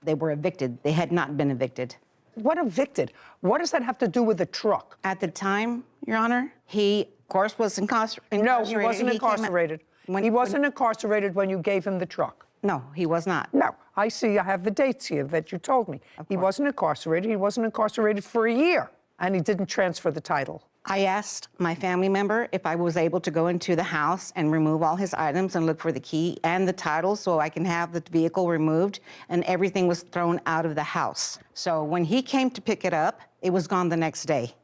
they were evicted. They had not been evicted. What evicted? What does that have to do with the truck? At the time, Your Honor, he, of course, was incarcerated. No, he wasn't incarcerated. He wasn't incarcerated when you gave him the truck. No, he was not. No, I see. I have the dates here that you told me. He wasn't incarcerated. He wasn't incarcerated for a year, and he didn't transfer the title. I asked my family member if I was able to go into the house and remove all his items and look for the key and the title so I can have the vehicle removed, and everything was thrown out of the house. So when he came to pick it up, it was gone the next day.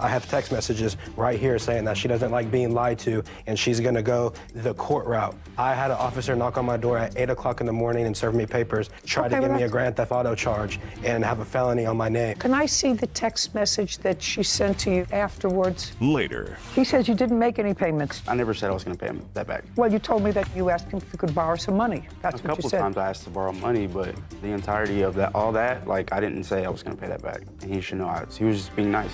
I have text messages right here saying that she doesn't like being lied to and she's gonna go the court route. I had an officer knock on my door at 8 o'clock in the morning and serve me papers, try to give me a Grand Theft Auto charge and have a felony on my name. Can I see the text message that she sent to you afterwards? Later. He says you didn't make any payments. I never said I was going to pay him that back. Well, you told me that you asked him if you could borrow some money. That's what you A couple said. times I asked to borrow money, but the entirety of that, all that, like, I didn't say I was going to pay that back. And he should know he was just being nice.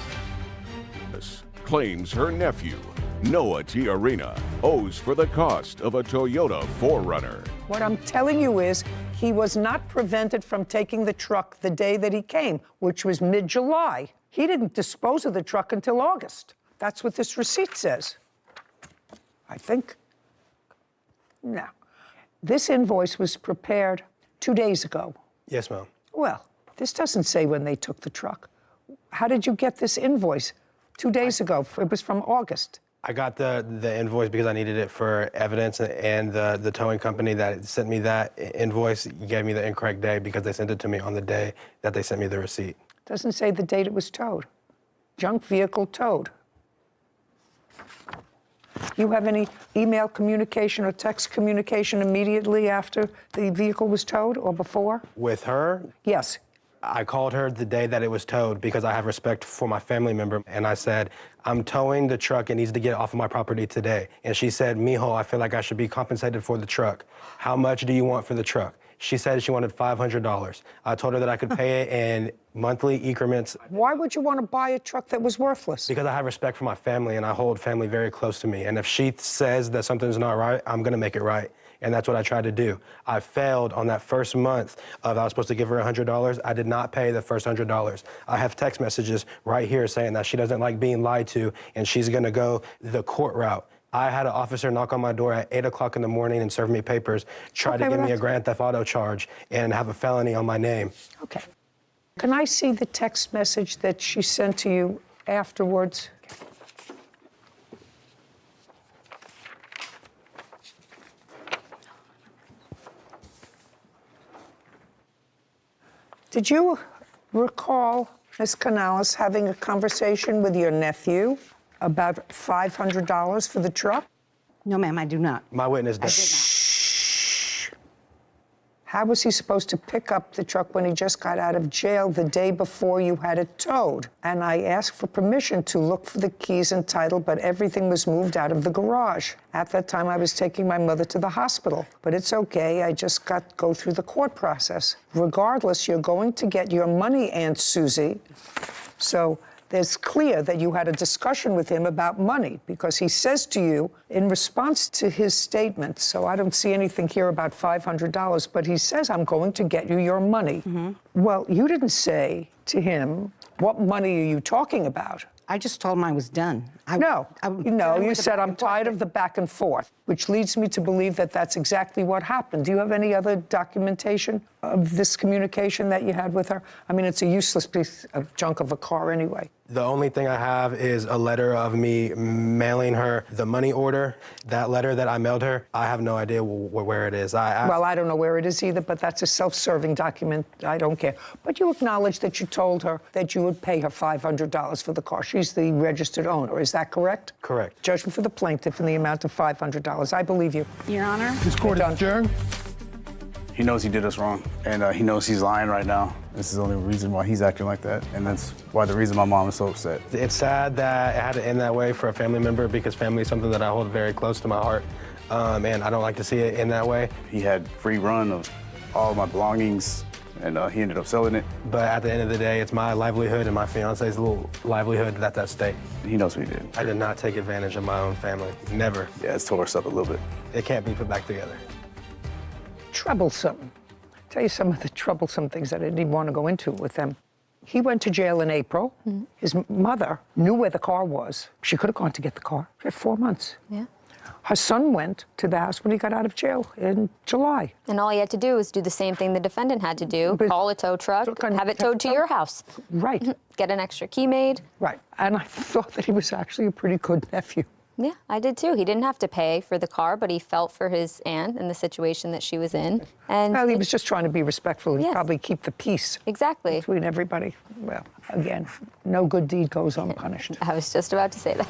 Claims her nephew, Noah Tiarina, owes for the cost of a Toyota 4Runner. What I'm telling you is he was not prevented from taking the truck the day that he came, which was mid-July. He didn't dispose of the truck until August. That's what this receipt says, I think. Now, this invoice was prepared 2 days ago. Yes, ma'am. Well, this doesn't say when they took the truck. How did you get this invoice 2 days ago? It was from August. I got the invoice because I needed it for evidence, and the towing company that sent me that invoice gave me the incorrect day because they sent it to me on the day that they sent me the receipt. Doesn't say the date it was towed. Junk vehicle towed. You have any email communication or text communication immediately after the vehicle was towed or before? With her? Yes. I called her the day that it was towed because I have respect for my family member. And I said, I'm towing the truck. It needs to get off of my property today. And she said, mijo, I feel like I should be compensated for the truck. How much do you want for the truck? She said she wanted $500. I told her that I could pay it in monthly increments. Why would you want to buy a truck that was worthless? Because I have respect for my family and I hold family very close to me. And if she says that something's not right, I'm gonna make it right. And that's what I tried to do. I failed on that first month of I was supposed to give her $100. I did not pay the first $100. I have text messages right here saying that she doesn't like being lied to and she's gonna go the court route. I had an officer knock on my door at 8 o'clock in the morning and serve me papers, try to give me a grand theft auto charge and have a felony on my name. Okay. Can I see the text message that she sent to you afterwards? Did you recall, Ms. Canales, having a conversation with your nephew about $500 for the truck? No, ma'am, I do not. My witness does. Shh. How was he supposed to pick up the truck when he just got out of jail the day before you had it towed? And I asked for permission to look for the keys and title, but everything was moved out of the garage. At that time, I was taking my mother to the hospital. But it's okay, I just got to go through the court process. Regardless, you're going to get your money, Aunt Susie. So it's clear that you had a discussion with him about money because he says to you, in response to his statement, so I don't see anything here about $500, but he says, I'm going to get you your money. Well, you didn't say to him, what money are you talking about? I just told him I was done. No, you said, I'm tired of the back and forth, which leads me to believe that that's exactly what happened. Do you have any other documentation of this communication that you had with her? I mean, it's a useless piece of junk of a car anyway. The only thing I have is a letter of me mailing her the money order. That letter that I mailed her, I have no idea where it is. Well, I don't know where it is either, but that's a self-serving document. I don't care. But you acknowledge that you told her that you would pay her $500 for the car. She's the registered owner. Is that correct? Correct. Judgment for the plaintiff in the amount of $500. I believe you. Your Honor. This court is adjourned. He knows he did us wrong, and he knows he's lying right now. This is the only reason why he's acting like that, and that's why the reason my mom is so upset. It's sad that it had to end that way for a family member because family is something that I hold very close to my heart, and I don't like to see it in that way. He had free run of all of my belongings, and he ended up selling it. But at the end of the day, it's my livelihood and my fiance's little livelihood that's at stake. He knows what he did. I did not take advantage of my own family, never. Yeah, it's tore us up a little bit. It can't be put back together. Troublesome. I'll tell you some of the troublesome things that I didn't even want to go into with them. He went to jail in April. His mother knew where the car was. She could have gone to get the car. She had 4 months. Yeah. Her son went to the house when he got out of jail in July. And all he had to do was do the same thing the defendant had to do, call a tow truck, have it towed to your house. Right. Get an extra key made. Right. And I thought that he was actually a pretty good nephew. Yeah, I did too. He didn't have to pay for the car, but he felt for his aunt and the situation that she was in. And well, he was just trying to be respectful and probably keep the peace. Exactly. Between everybody. Well, again, no good deed goes unpunished. I was just about to say that.